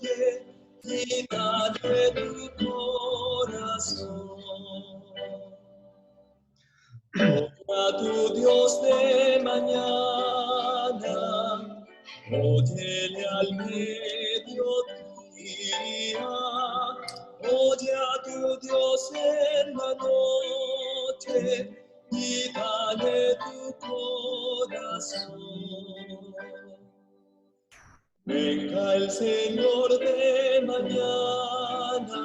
noche y dale tu corazón. Oye tu Dios de mañana, óyele al mediodía, oye a tu Dios en la noche y dale tu corazón. Venga el Señor de mañana,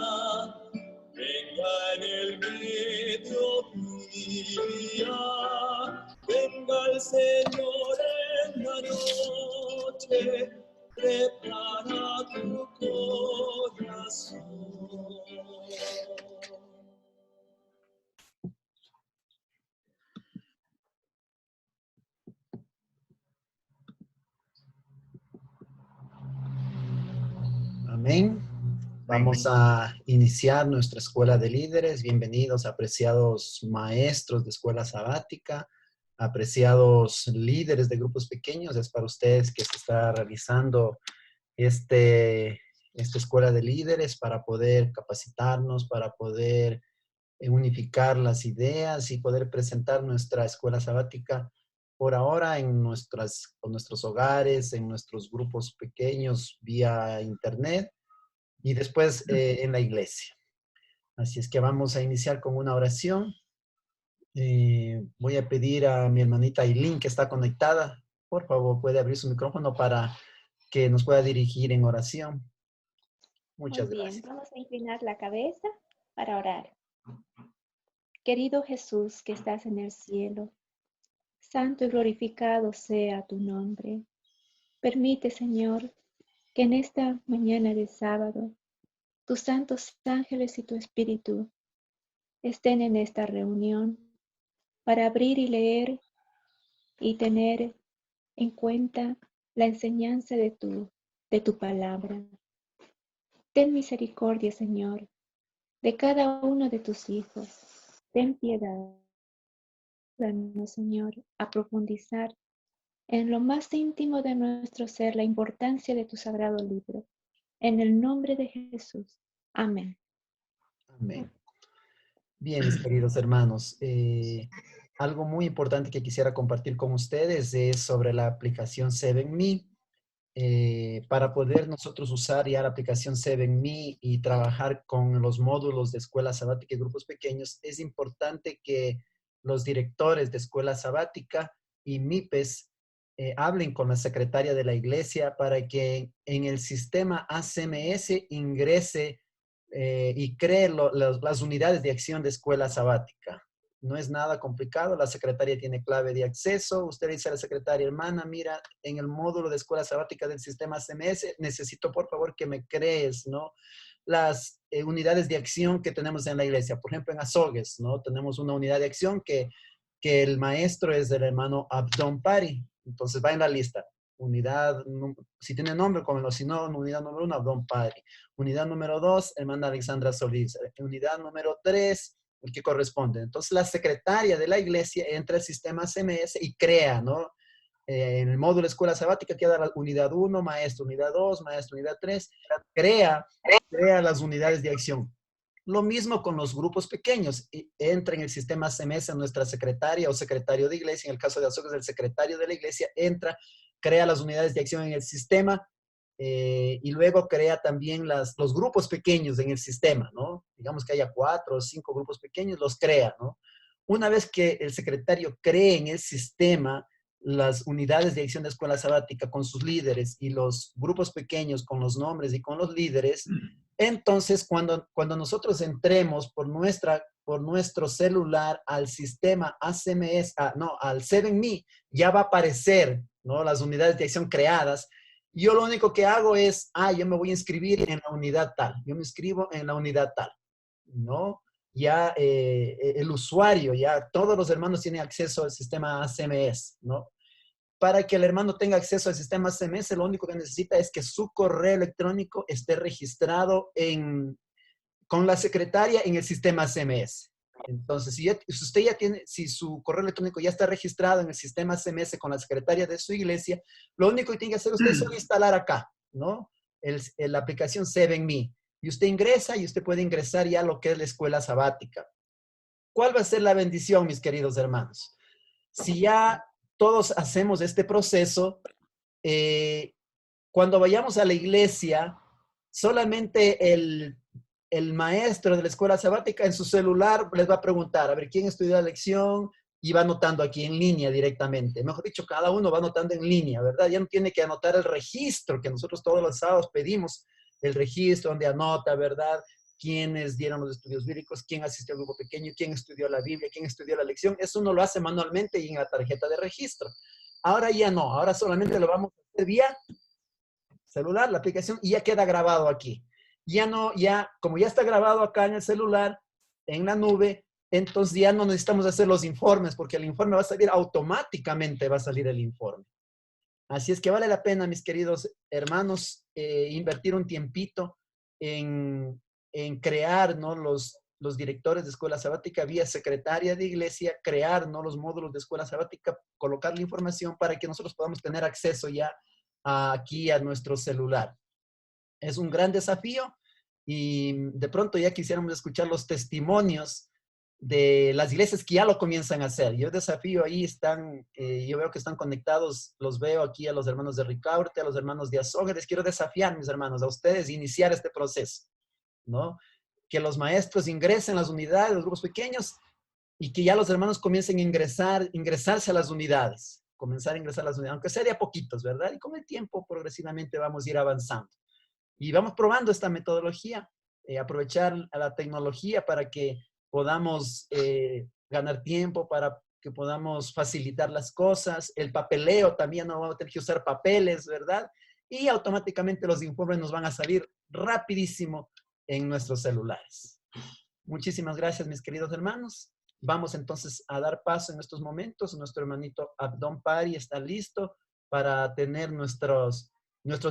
venga en el mediodía, venga el Señor en la noche, prepara tu corazón. Amén. Vamos a iniciar nuestra escuela de líderes. Bienvenidos, apreciados maestros de escuela sabática, apreciados líderes de grupos pequeños. Es para ustedes que se está realizando esta escuela de líderes para poder capacitarnos, para poder unificar las ideas y poder presentar nuestra escuela sabática por ahora en nuestros hogares, en nuestros grupos pequeños vía internet y después en la iglesia. Así es que vamos a iniciar con una oración. Voy a pedir a mi hermanita Aileen, que está conectada, por favor, puede abrir su micrófono para que nos pueda dirigir en oración. Muy Muchas bien, gracias. vamos a inclinar la cabeza para orar. Querido Jesús que estás en el cielo, santo y glorificado sea tu nombre. Permite, Señor, que en esta mañana de sábado, tus santos ángeles y tu espíritu estén en esta reunión para abrir y leer y tener en cuenta la enseñanza de tu palabra. Ten misericordia, Señor, de cada uno de tus hijos. Ten piedad. Ayúdanos, Señor, a profundizar en lo más íntimo de nuestro ser la importancia de tu sagrado libro. En el nombre de Jesús. Amén. Amén. Bien, mis queridos hermanos, algo muy importante que quisiera compartir con ustedes es sobre la aplicación 7Me. Para poder nosotros usar ya la aplicación 7Me y trabajar con los módulos de escuela sabática y grupos pequeños, es importante que los directores de escuela sabática y MIPES hablen con la secretaria de la iglesia para que en el sistema ACMS ingrese y cree las unidades de acción de escuela sabática. No es nada complicado, la secretaria tiene clave de acceso, usted dice a la secretaria, hermana, mira, en el módulo de escuela sabática del sistema CMS, necesito por favor que me crees, ¿no? Las unidades de acción que tenemos en la iglesia, por ejemplo en Azogues, ¿no? Tenemos una unidad de acción que el maestro es del hermano Abdon Pari, entonces va en la lista. Unidad, si tiene nombre, como si no, unidad número 1, Abdon Pari. Unidad número 2, hermana Alexandra Solís. Unidad número 3, el que corresponde. Entonces, la secretaria de la iglesia entra al sistema CMS y crea, ¿no? En el módulo escuela sabática queda la unidad 1, maestro, unidad 2, maestro, unidad 3. Crea las unidades de acción. Lo mismo con los grupos pequeños. Entra en el sistema CMS nuestra secretaria o secretario de iglesia. En el caso de Azogues, el secretario de la iglesia entra, crea las unidades de acción en el sistema. Y luego crea también los grupos pequeños en el sistema, ¿no? Digamos que haya 4 o 5 grupos pequeños, los crea, ¿no? Una vez que el secretario cree en el sistema las unidades de acción de escuela sabática con sus líderes y los grupos pequeños con los nombres y con los líderes, entonces cuando nosotros entremos por nuestro celular al sistema ACMS, al 7Me, ya va a aparecer, ¿no? Las unidades de acción creadas. Yo lo único que hago es, yo me voy a inscribir en la unidad tal. Yo me inscribo en la unidad tal, ¿no? Ya el usuario, ya todos los hermanos tienen acceso al sistema ACMS, ¿no? Para que el hermano tenga acceso al sistema ACMS, lo único que necesita es que su correo electrónico esté registrado con la secretaria en el sistema ACMS. Entonces, si su correo electrónico ya está registrado en el sistema CMS con la secretaria de su iglesia, lo único que tiene que hacer usted es solo instalar acá, ¿no? la aplicación 7Me. Y usted ingresa y usted puede ingresar ya a lo que es la escuela sabática. ¿Cuál va a ser la bendición, mis queridos hermanos? Si ya todos hacemos este proceso, cuando vayamos a la iglesia, solamente el maestro de la escuela sabática en su celular les va a preguntar, a ver, ¿quién estudió la lección? Y va anotando aquí en línea directamente. Mejor dicho, cada uno va anotando en línea, ¿verdad? Ya no tiene que anotar el registro que nosotros todos los sábados pedimos, el registro donde anota, ¿verdad? Quiénes dieron los estudios bíblicos, quién asistió al grupo pequeño, quién estudió la Biblia, quién estudió la lección. Eso uno lo hace manualmente y en la tarjeta de registro. Ahora ya no, ahora solamente lo vamos a hacer vía celular, la aplicación, y ya queda grabado aquí. Ya no, ya, como ya está grabado acá en el celular, en la nube, entonces ya no necesitamos hacer los informes, porque el informe va a salir automáticamente, va a salir el informe. Así es que vale la pena, mis queridos hermanos, invertir un tiempito en crear, ¿no?, los directores de escuela sabática vía secretaria de iglesia, crear, ¿no?, los módulos de escuela sabática, colocar la información para que nosotros podamos tener acceso ya aquí a nuestro celular. Es un gran desafío y de pronto ya quisiéramos escuchar los testimonios de las iglesias que ya lo comienzan a hacer. Yo desafío, ahí están, yo veo que están conectados, los veo aquí a los hermanos de Ricaurte, a los hermanos de Azogue. Les quiero desafiar, mis hermanos, a ustedes, iniciar este proceso, ¿no? Que los maestros ingresen a las unidades, los grupos pequeños, y que ya los hermanos comiencen a ingresarse a las unidades, comenzar a ingresar a las unidades, aunque sea de a poquitos, ¿verdad? Y con el tiempo progresivamente vamos a ir avanzando. Y vamos probando esta metodología, aprovechar a la tecnología para que podamos ganar tiempo, para que podamos facilitar las cosas. El papeleo también, no vamos a tener que usar papeles, ¿verdad? Y automáticamente los informes nos van a salir rapidísimo en nuestros celulares. Muchísimas gracias, mis queridos hermanos. Vamos entonces a dar paso en estos momentos. Nuestro hermanito Abdón Pari está listo para tener nuestros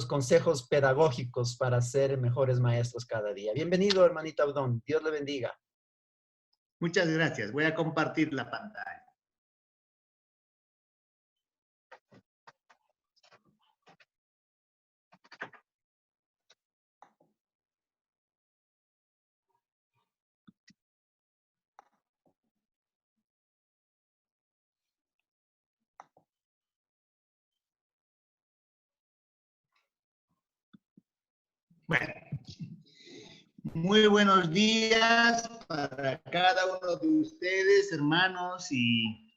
consejos pedagógicos para ser mejores maestros cada día. Bienvenido, hermanito Abdón. Dios le bendiga. Muchas gracias. Voy a compartir la pantalla. Bueno, muy buenos días para cada uno de ustedes, hermanos, y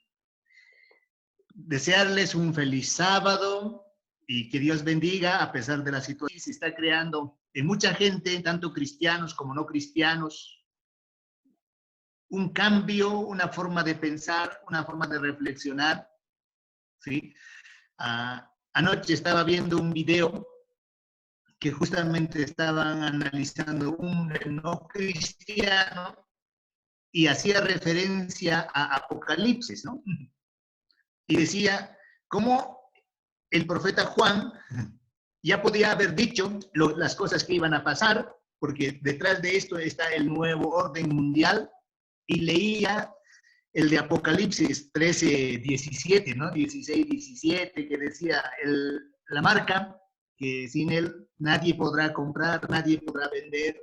desearles un feliz sábado y que Dios bendiga a pesar de la situación que se está creando en mucha gente, tanto cristianos como no cristianos, un cambio, una forma de pensar, una forma de reflexionar, ¿sí? Anoche estaba viendo un video que justamente estaban analizando un no cristiano y hacía referencia a Apocalipsis, ¿no? Y decía cómo el profeta Juan ya podía haber dicho las cosas que iban a pasar, porque detrás de esto está el nuevo orden mundial, y leía el de Apocalipsis 13, 17, ¿no? 16, 17, que decía la marca, que sin él nadie podrá comprar, nadie podrá vender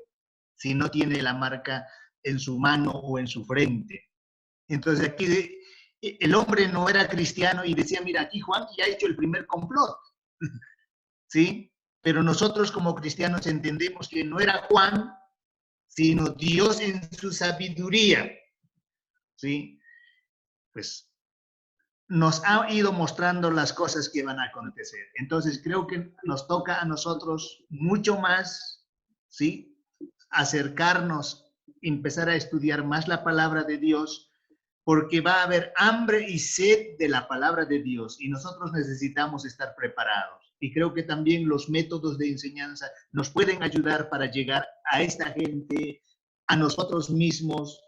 si no tiene la marca en su mano o en su frente. Entonces aquí el hombre no era cristiano y decía, mira, aquí Juan ya ha hecho el primer complot, ¿sí? Pero nosotros como cristianos entendemos que no era Juan, sino Dios en su sabiduría, ¿sí? Pues nos ha ido mostrando las cosas que van a acontecer. Entonces creo que nos toca a nosotros mucho más, ¿sí?, acercarnos, empezar a estudiar más la palabra de Dios, porque va a haber hambre y sed de la palabra de Dios y nosotros necesitamos estar preparados. Y creo que también los métodos de enseñanza nos pueden ayudar para llegar a esta gente, a nosotros mismos.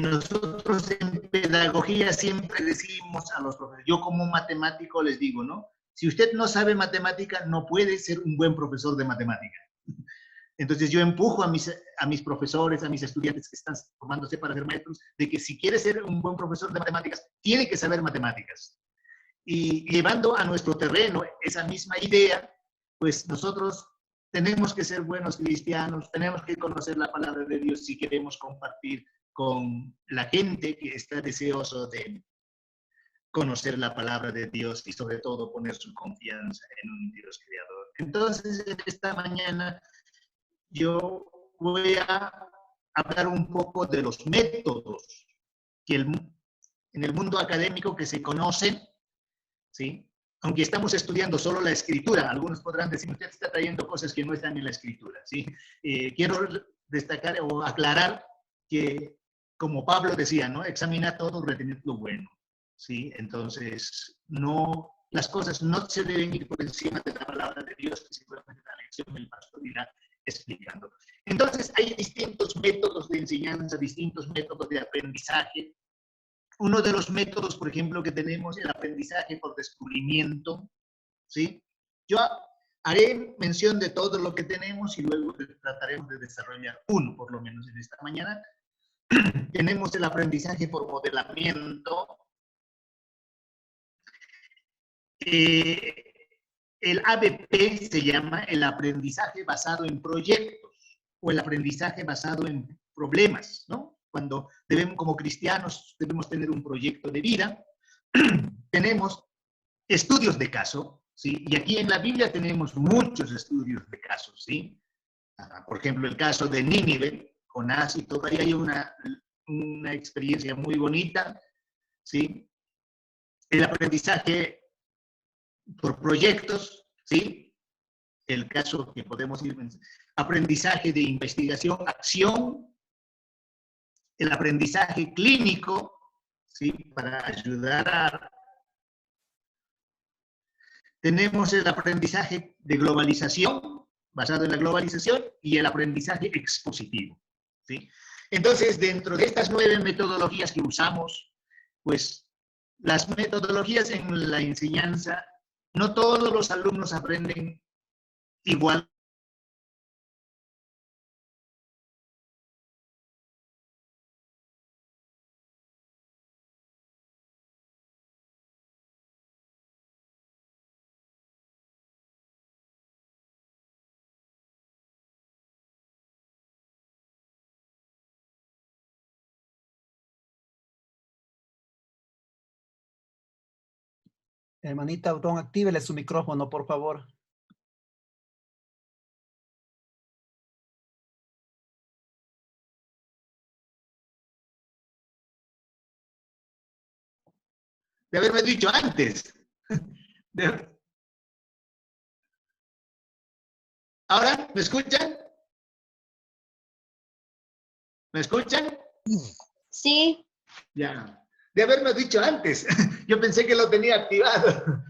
Nosotros en pedagogía siempre decimos a los profesores, yo como matemático les digo, ¿no? Si usted no sabe matemática, no puede ser un buen profesor de matemática. Entonces yo empujo a mis profesores, a mis estudiantes que están formándose para ser maestros, de que si quiere ser un buen profesor de matemáticas, tiene que saber matemáticas. Y llevando a nuestro terreno esa misma idea, pues nosotros tenemos que ser buenos cristianos, tenemos que conocer la palabra de Dios si queremos compartir con la gente que está deseoso de conocer la palabra de Dios y sobre todo poner su confianza en un Dios creador. Entonces, esta mañana yo voy a hablar un poco de los métodos que en el mundo académico que se conocen, ¿sí? Aunque estamos estudiando solo la escritura, algunos podrán decir, usted está trayendo cosas que no están en la escritura, ¿sí? Quiero destacar o aclarar que, como Pablo decía, ¿no? Examina todo, retened lo bueno, ¿sí? Entonces, no, las cosas no se deben ir por encima de la palabra de Dios, que seguramente la lección del pastor irá explicando. Entonces, hay distintos métodos de enseñanza, distintos métodos de aprendizaje. Uno de los métodos, por ejemplo, que tenemos es el aprendizaje por descubrimiento, ¿sí? Yo haré mención de todo lo que tenemos y luego trataremos de desarrollar uno, por lo menos en esta mañana. Tenemos el aprendizaje por modelamiento. El ABP se llama el aprendizaje basado en proyectos o el aprendizaje basado en problemas, ¿no? Cuando debemos, como cristianos, debemos tener un proyecto de vida. Tenemos estudios de caso, ¿sí? Y aquí en la Biblia tenemos muchos estudios de casos, ¿sí? Por ejemplo, el caso de Nínive, Jonás, y todavía hay una experiencia muy bonita, ¿sí? El aprendizaje por proyectos, ¿sí? El caso que podemos ir, aprendizaje de investigación, acción, el aprendizaje clínico, ¿sí? Para ayudar a... Tenemos el aprendizaje de globalización, basado en la globalización, y el aprendizaje expositivo, ¿sí? Entonces, dentro de estas 9 metodologías que usamos, pues las metodologías en la enseñanza, no todos los alumnos aprenden igual. Hermanita Audón, actívele su micrófono, por favor. De haberme dicho antes. ¿Ahora me escuchan? ¿Me escuchan? Sí. Ya. De haberme dicho antes. Yo pensé que lo tenía activado.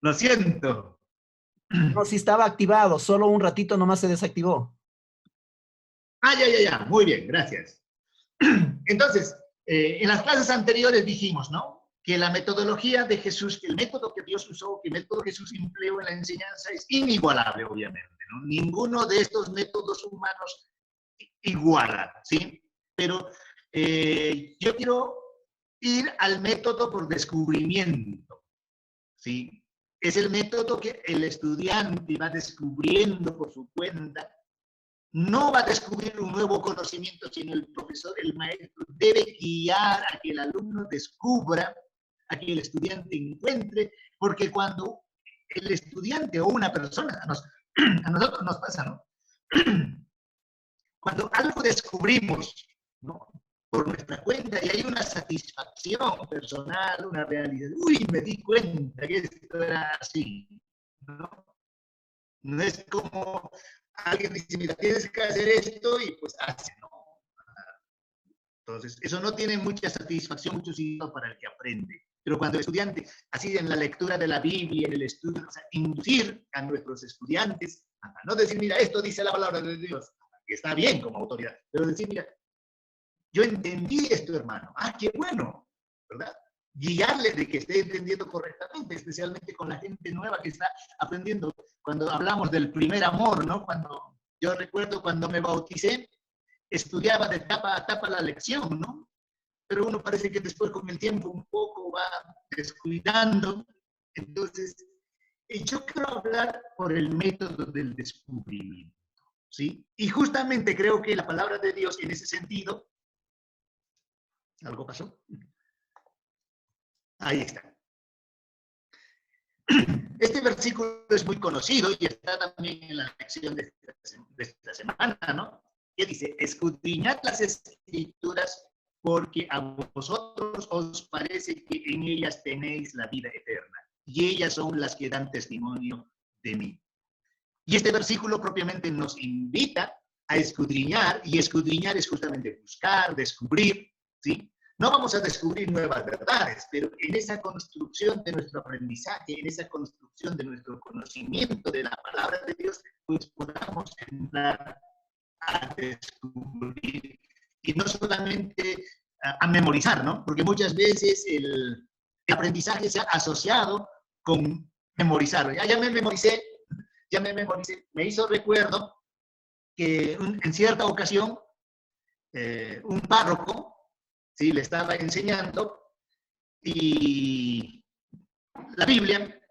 Lo siento. No, sí estaba activado, solo un ratito nomás se desactivó. Ya. Muy bien, gracias. Entonces, en las clases anteriores dijimos, ¿no? Que la metodología de Jesús, que el método que Dios usó, que el método que Jesús empleó en la enseñanza es inigualable, obviamente, ¿no? Ninguno de estos métodos humanos iguala, ¿sí? Pero yo quiero ir al método por descubrimiento, ¿sí? Es el método que el estudiante va descubriendo por su cuenta. No va a descubrir un nuevo conocimiento, sino el profesor, el maestro, debe guiar a que el alumno descubra, a que el estudiante encuentre, porque cuando el estudiante o una persona, a nosotros nos pasa, ¿no? Cuando algo descubrimos, ¿no? Por nuestra cuenta y hay una satisfacción personal, una realidad, uy, me di cuenta que esto era así, ¿no? No es como alguien dice, mira, tienes que hacer esto y pues hace, ¿no? Entonces, eso no tiene mucha satisfacción, mucho sentido para el que aprende. Pero cuando el estudiante, así en la lectura de la Biblia, en el estudio, o sea, inducir a nuestros estudiantes, no decir, mira, esto dice la palabra de Dios, que está bien como autoridad, pero decir, mira, yo entendí esto, hermano, qué bueno, ¿verdad? Guiarle de que esté entendiendo correctamente, especialmente con la gente nueva que está aprendiendo. Cuando hablamos del primer amor, ¿no? Cuando yo recuerdo cuando me bauticé, estudiaba de tapa a tapa la lección, ¿no? Pero uno parece que después con el tiempo un poco va descuidando. Entonces, yo quiero hablar por el método del descubrimiento, ¿sí? Y justamente creo que la palabra de Dios en ese sentido, ¿algo pasó? Ahí está. Este versículo es muy conocido y está también en la lección de esta semana, ¿no? Que dice, escudriñad las escrituras porque a vosotros os parece que en ellas tenéis la vida eterna y ellas son las que dan testimonio de mí. Y este versículo propiamente nos invita a escudriñar, y escudriñar es justamente buscar, descubrir, ¿sí? No vamos a descubrir nuevas verdades, pero en esa construcción de nuestro aprendizaje, en esa construcción de nuestro conocimiento de la palabra de Dios, pues podamos entrar a descubrir y no solamente a memorizar, ¿no? Porque muchas veces el aprendizaje se ha asociado con memorizar. Ya me memoricé, me hizo recuerdo que en cierta ocasión un párroco, ¿sí?, le estaba enseñando y la Biblia,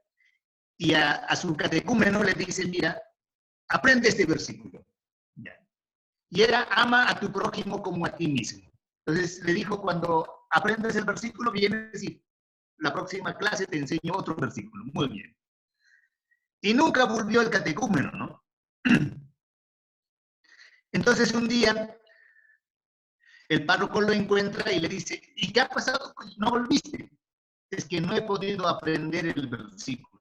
y a su catecúmeno le dice, mira, aprende este versículo. ¿Ya? Y era, ama a tu prójimo como a ti mismo. Entonces le dijo, cuando aprendes el versículo, vienes y la próxima clase te enseño otro versículo. Muy bien. Y nunca volvió el catecúmeno, ¿no? Entonces un día el párroco lo encuentra y le dice, ¿y qué ha pasado? ¿No volviste? Es que no he podido aprender el versículo.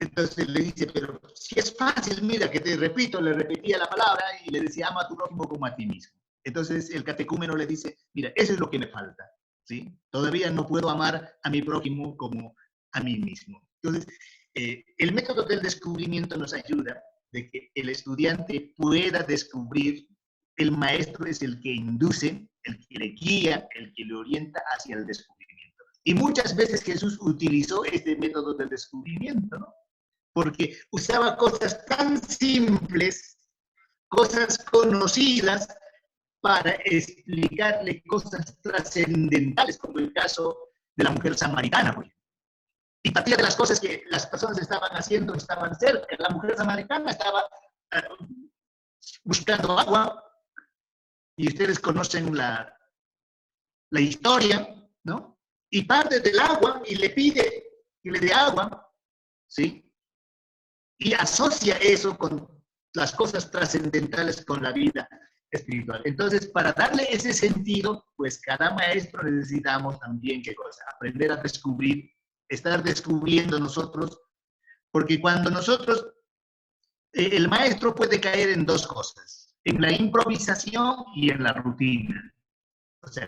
Entonces le dice, pero si es fácil, mira, que te repito, le repetía la palabra y le decía, ama a tu prójimo como a ti mismo. Entonces el catecúmeno le dice, mira, eso es lo que me falta, ¿sí? Todavía no puedo amar a mi prójimo como a mí mismo. Entonces, el método del descubrimiento nos ayuda de que el estudiante pueda descubrir, el maestro es el que induce, el que le guía, el que le orienta hacia el descubrimiento. Y muchas veces Jesús utilizó este método del descubrimiento, ¿no? Porque usaba cosas tan simples, cosas conocidas, para explicarle cosas trascendentales, como el caso de la mujer samaritana, pues. Y partía de las cosas que las personas estaban haciendo, estaban cerca. La mujer samaritana estaba buscando agua, y ustedes conocen la historia, ¿no? Y parte del agua y le pide que le dé agua, ¿sí? Y asocia eso con las cosas trascendentales con la vida espiritual. Entonces, para darle ese sentido, pues cada maestro necesitamos también, ¿qué cosa? Aprender a descubrir, estar descubriendo nosotros, porque cuando nosotros, el maestro puede caer en dos cosas, en la improvisación y en la rutina. O sea,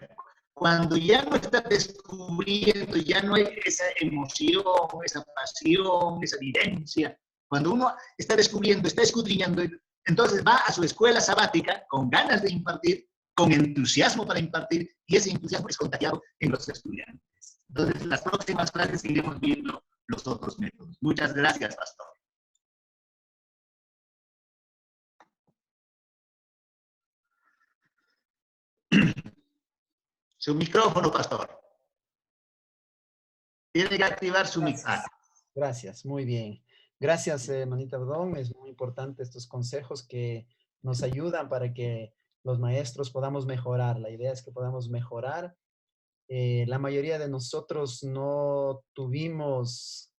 cuando ya no está descubriendo, ya no hay esa emoción, esa pasión, esa vivencia, cuando uno está descubriendo, está escudriñando, entonces va a su escuela sabática con ganas de impartir, con entusiasmo para impartir, y ese entusiasmo es contagiado en los estudiantes. Entonces, en las próximas clases iremos viendo los otros métodos. Muchas gracias, pastor. Su micrófono, pastor. Tiene que activar su micrófono. Gracias, muy bien. Gracias, Manita Bordón. Es muy importante estos consejos que nos ayudan para que los maestros podamos mejorar. La idea es que podamos mejorar. La mayoría de nosotros no tuvimos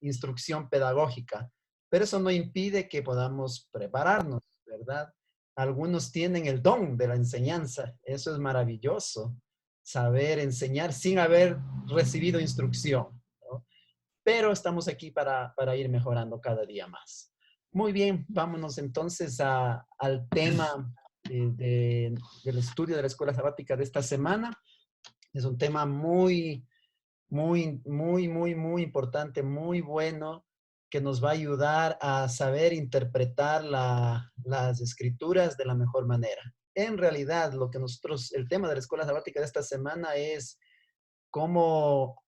instrucción pedagógica, pero eso no impide que podamos prepararnos, ¿verdad? Algunos tienen el don de la enseñanza. Eso es maravilloso, saber enseñar sin haber recibido instrucción, ¿no? Pero estamos aquí para ir mejorando cada día más. Muy bien, vámonos entonces al tema del estudio de la escuela sabática de esta semana. Es un tema muy importante, muy bueno, que nos va a ayudar a saber interpretar las escrituras de la mejor manera. En realidad, el tema de la escuela sabática de esta semana es cómo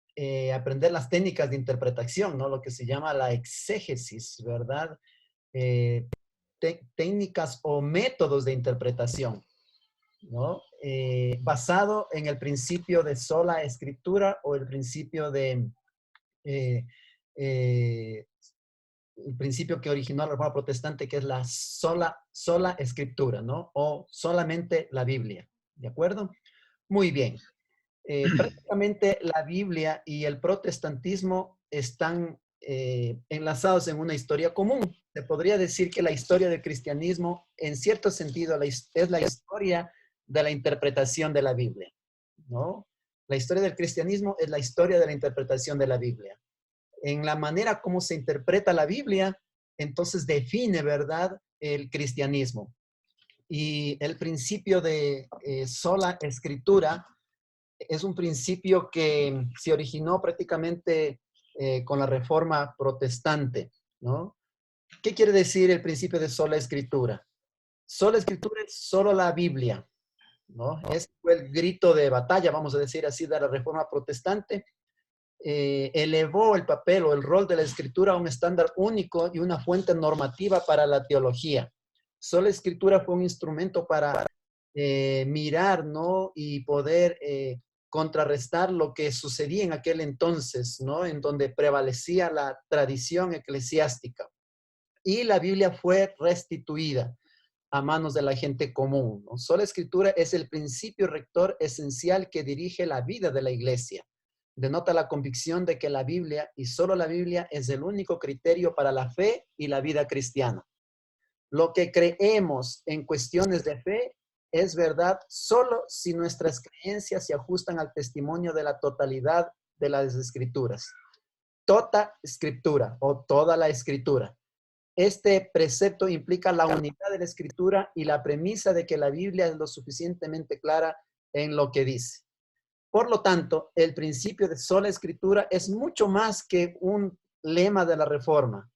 aprender las técnicas de interpretación, ¿no? Lo que se llama la exégesis, ¿verdad? Técnicas o métodos de interpretación, ¿no? basado en el principio de sola escritura o el principio de eh, eh, el principio que originó la Reforma Protestante, que es la sola escritura, ¿no? O solamente la Biblia, ¿de acuerdo? Muy bien. Prácticamente la Biblia y el protestantismo están enlazados en una historia común. Se podría decir que la historia del cristianismo, en cierto sentido, es la historia de la interpretación de la Biblia, ¿no? La historia del cristianismo es la historia de la interpretación de la Biblia. En la manera como se interpreta la Biblia, entonces define, ¿verdad?, el cristianismo. Y el principio de sola escritura es un principio que se originó prácticamente con la Reforma Protestante, ¿no? ¿Qué quiere decir el principio de sola escritura? Sola escritura es solo la Biblia, ¿no? Ese fue el grito de batalla, vamos a decir así, de la Reforma Protestante. Elevó el papel o el rol de la escritura a un estándar único y una fuente normativa para la teología. Sola escritura fue un instrumento para mirar, ¿no? Y poder contrarrestar lo que sucedía en aquel entonces, ¿no? En donde prevalecía la tradición eclesiástica. Y la Biblia fue restituida a manos de la gente común, ¿no? Sola escritura es el principio rector esencial que dirige la vida de la iglesia. Denota la convicción de que la Biblia y solo la Biblia es el único criterio para la fe y la vida cristiana. Lo que creemos en cuestiones de fe es verdad solo si nuestras creencias se ajustan al testimonio de la totalidad de las escrituras. Toda escritura o toda la escritura. Este precepto implica la unidad de la escritura y la premisa de que la Biblia es lo suficientemente clara en lo que dice. Por lo tanto, el principio de sola escritura es mucho más que un lema de la Reforma.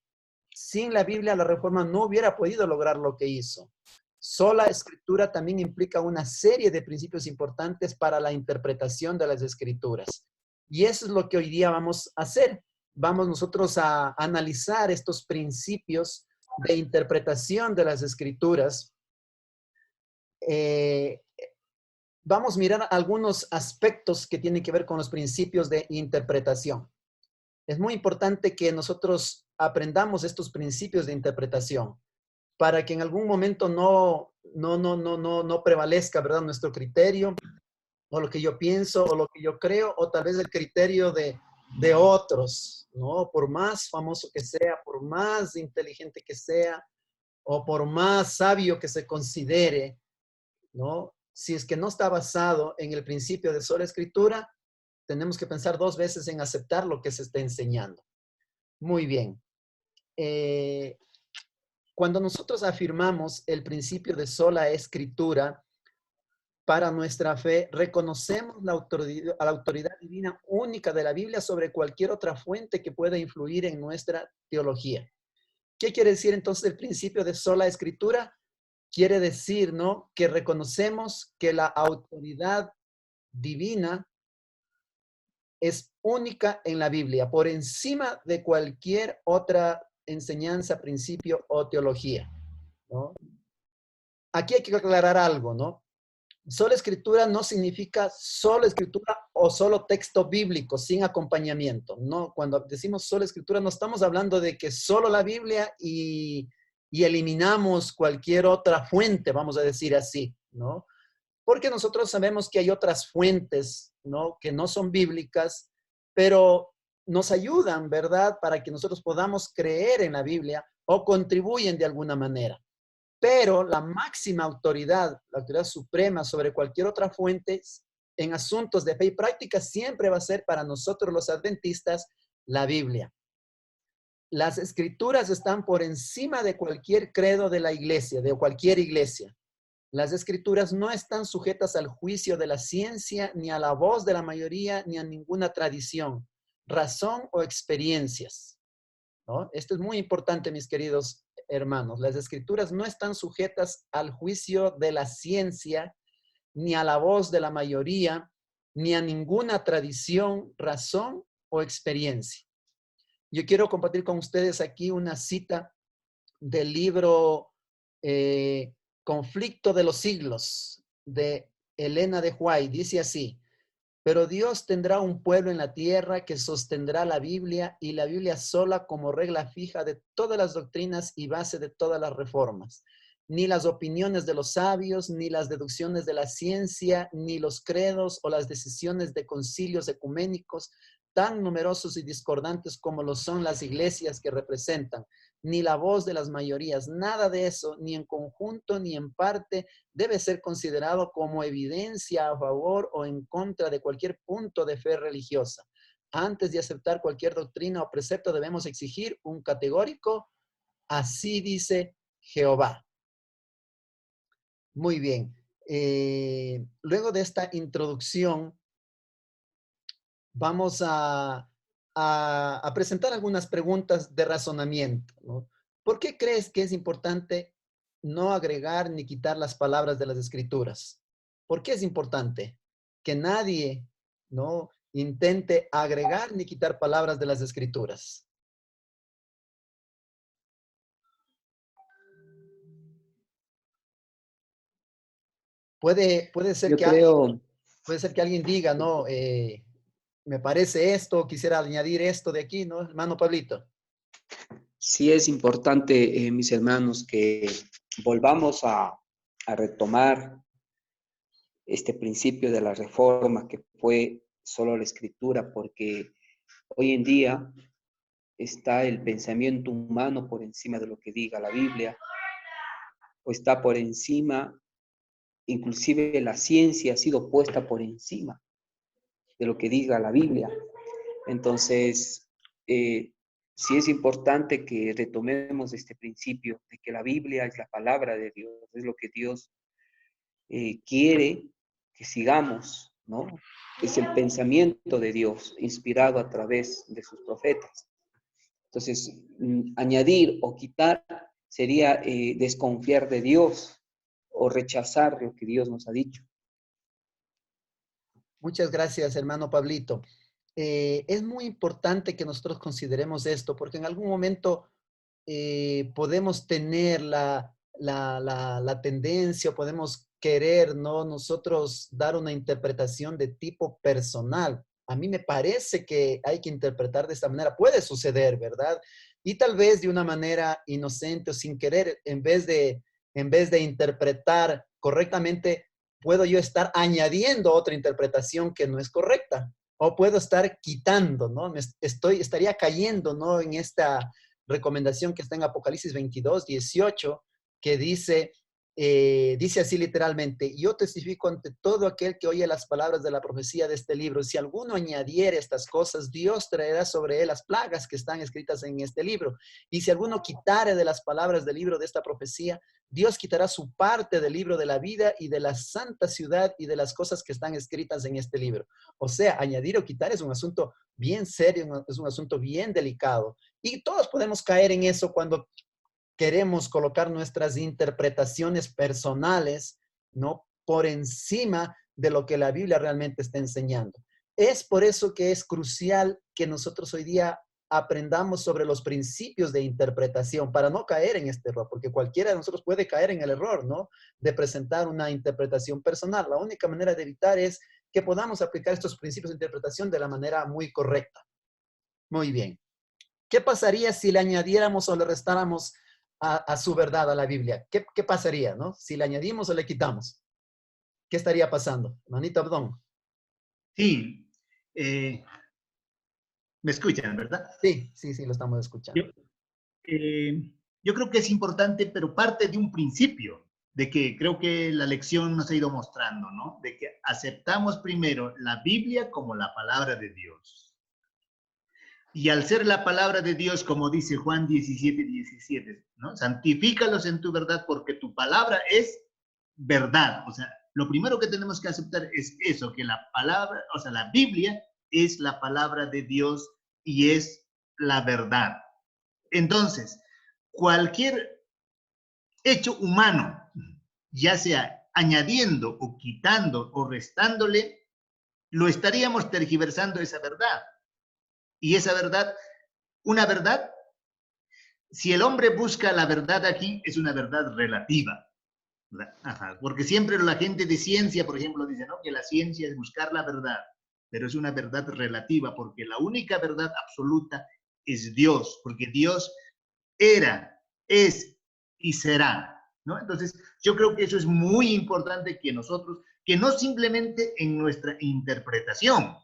Sin la Biblia, la Reforma no hubiera podido lograr lo que hizo. Sola escritura también implica una serie de principios importantes para la interpretación de las escrituras. Y eso es lo que hoy día vamos a hacer. Vamos nosotros a analizar estos principios de interpretación de las escrituras. Vamos a mirar algunos aspectos que tienen que ver con los principios de interpretación. Es muy importante que nosotros aprendamos estos principios de interpretación para que en algún momento no prevalezca, ¿verdad?, nuestro criterio o lo que yo pienso o lo que yo creo o tal vez el criterio de otros, ¿no? Por más famoso que sea, por más inteligente que sea o por más sabio que se considere, ¿no? Si es que no está basado en el principio de sola escritura, tenemos que pensar dos veces en aceptar lo que se está enseñando. Muy bien. Cuando nosotros afirmamos el principio de sola escritura para nuestra fe, reconocemos la autoridad divina única de la Biblia sobre cualquier otra fuente que pueda influir en nuestra teología. ¿Qué quiere decir entonces el principio de sola escritura? Quiere decir, ¿no?, que reconocemos que la autoridad divina es única en la Biblia, por encima de cualquier otra enseñanza, principio o teología, ¿no? Aquí hay que aclarar algo, ¿no? Sola escritura no significa solo escritura o solo texto bíblico sin acompañamiento, ¿no? Cuando decimos sola escritura no estamos hablando de que solo la Biblia y eliminamos cualquier otra fuente, vamos a decir así, ¿no? Porque nosotros sabemos que hay otras fuentes, ¿no?, que no son bíblicas, pero nos ayudan, ¿verdad?, para que nosotros podamos creer en la Biblia o contribuyen de alguna manera. Pero la máxima autoridad, la autoridad suprema sobre cualquier otra fuente en asuntos de fe y práctica siempre va a ser para nosotros los adventistas la Biblia. Las escrituras están por encima de cualquier credo de la iglesia, de cualquier iglesia. Las escrituras no están sujetas al juicio de la ciencia, ni a la voz de la mayoría, ni a ninguna tradición, razón o experiencias, ¿no? Esto es muy importante, mis queridos hermanos. Las escrituras no están sujetas al juicio de la ciencia, ni a la voz de la mayoría, ni a ninguna tradición, razón o experiencia. Yo quiero compartir con ustedes aquí una cita del libro Conflicto de los siglos, de Elena de Huay, dice así: pero Dios tendrá un pueblo en la tierra que sostendrá la Biblia y la Biblia sola como regla fija de todas las doctrinas y base de todas las reformas. Ni las opiniones de los sabios, ni las deducciones de la ciencia, ni los credos o las decisiones de concilios ecuménicos, tan numerosos y discordantes como lo son las iglesias que representan, ni la voz de las mayorías, nada de eso, ni en conjunto ni en parte, debe ser considerado como evidencia a favor o en contra de cualquier punto de fe religiosa. Antes de aceptar cualquier doctrina o precepto, debemos exigir un categórico: así dice Jehová. Muy bien. Luego de esta introducción, vamos a presentar algunas preguntas de razonamiento, ¿no? ¿Por qué crees que es importante no agregar ni quitar las palabras de las Escrituras? ¿Por qué es importante que nadie, ¿no?, intente agregar ni quitar palabras de las Escrituras? Puede ser Yo que alguien, creo, diga, no, me parece esto, quisiera añadir esto de aquí, ¿no, hermano Pablito? sí es importante, mis hermanos, que volvamos a retomar este principio de la reforma que fue solo la escritura, porque hoy en día está el pensamiento humano por encima de lo que diga la Biblia, o está por encima, inclusive la ciencia ha sido puesta por encima de lo que diga la Biblia. Entonces, sí es importante que retomemos este principio de que la Biblia es la palabra de Dios, es lo que Dios quiere que sigamos, ¿no? Es el pensamiento de Dios inspirado a través de sus profetas. Entonces, añadir o quitar sería desconfiar de Dios o rechazar lo que Dios nos ha dicho. Muchas gracias, hermano Pablito. Es muy importante que nosotros consideremos esto, porque en algún momento podemos tener la tendencia, podemos querer, ¿no?, nosotros dar una interpretación de tipo personal. A mí me parece que hay que interpretar de esta manera. Puede suceder, ¿verdad? Y tal vez de una manera inocente o sin querer, en vez de interpretar correctamente, puedo yo estar añadiendo otra interpretación que no es correcta, o puedo estar quitando, ¿no? Estaría cayendo, ¿no?, en esta recomendación que está en Apocalipsis 22, 18, que dice así literalmente: yo testifico ante todo aquel que oye las palabras de la profecía de este libro. Si alguno añadiere estas cosas, Dios traerá sobre él las plagas que están escritas en este libro. Y si alguno quitare de las palabras del libro de esta profecía, Dios quitará su parte del libro de la vida y de la santa ciudad y de las cosas que están escritas en este libro. O sea, añadir o quitar es un asunto bien serio, es un asunto bien delicado. Y todos podemos caer en eso cuando queremos colocar nuestras interpretaciones personales, ¿no?, por encima de lo que la Biblia realmente está enseñando. Es por eso que es crucial que nosotros hoy día aprendamos sobre los principios de interpretación para no caer en este error, porque cualquiera de nosotros puede caer en el error, ¿no?, de presentar una interpretación personal. La única manera de evitar es que podamos aplicar estos principios de interpretación de la manera muy correcta. Muy bien. ¿Qué pasaría si le añadiéramos o le restáramos a su verdad a la Biblia? ¿Qué pasaría, no? Si le añadimos o le quitamos. ¿Qué estaría pasando? Manito Abdón. Sí, me escuchan, ¿verdad? Sí, lo estamos Yo, escuchando. yo creo que es importante, pero parte de un principio, de que creo que la lección nos ha ido mostrando, ¿no? De que aceptamos primero la Biblia como la palabra de Dios. Y al ser la palabra de Dios, como dice Juan 17, 17, ¿no? Santifícalos en tu verdad porque tu palabra es verdad. O sea, lo primero que tenemos que aceptar es eso, que la palabra, o sea, la Biblia es la palabra de Dios y es la verdad. Entonces, cualquier hecho humano, ya sea añadiendo o quitando o restándole, lo estaríamos tergiversando esa verdad. Y esa verdad, una verdad, si el hombre busca la verdad aquí, es una verdad relativa. Ajá, porque siempre la gente de ciencia, por ejemplo, dice, ¿no?, que la ciencia es buscar la verdad, pero es una verdad relativa, porque la única verdad absoluta es Dios, porque Dios era, es y será, ¿no? Entonces, yo creo que eso es muy importante que nosotros, que no simplemente en nuestra interpretación,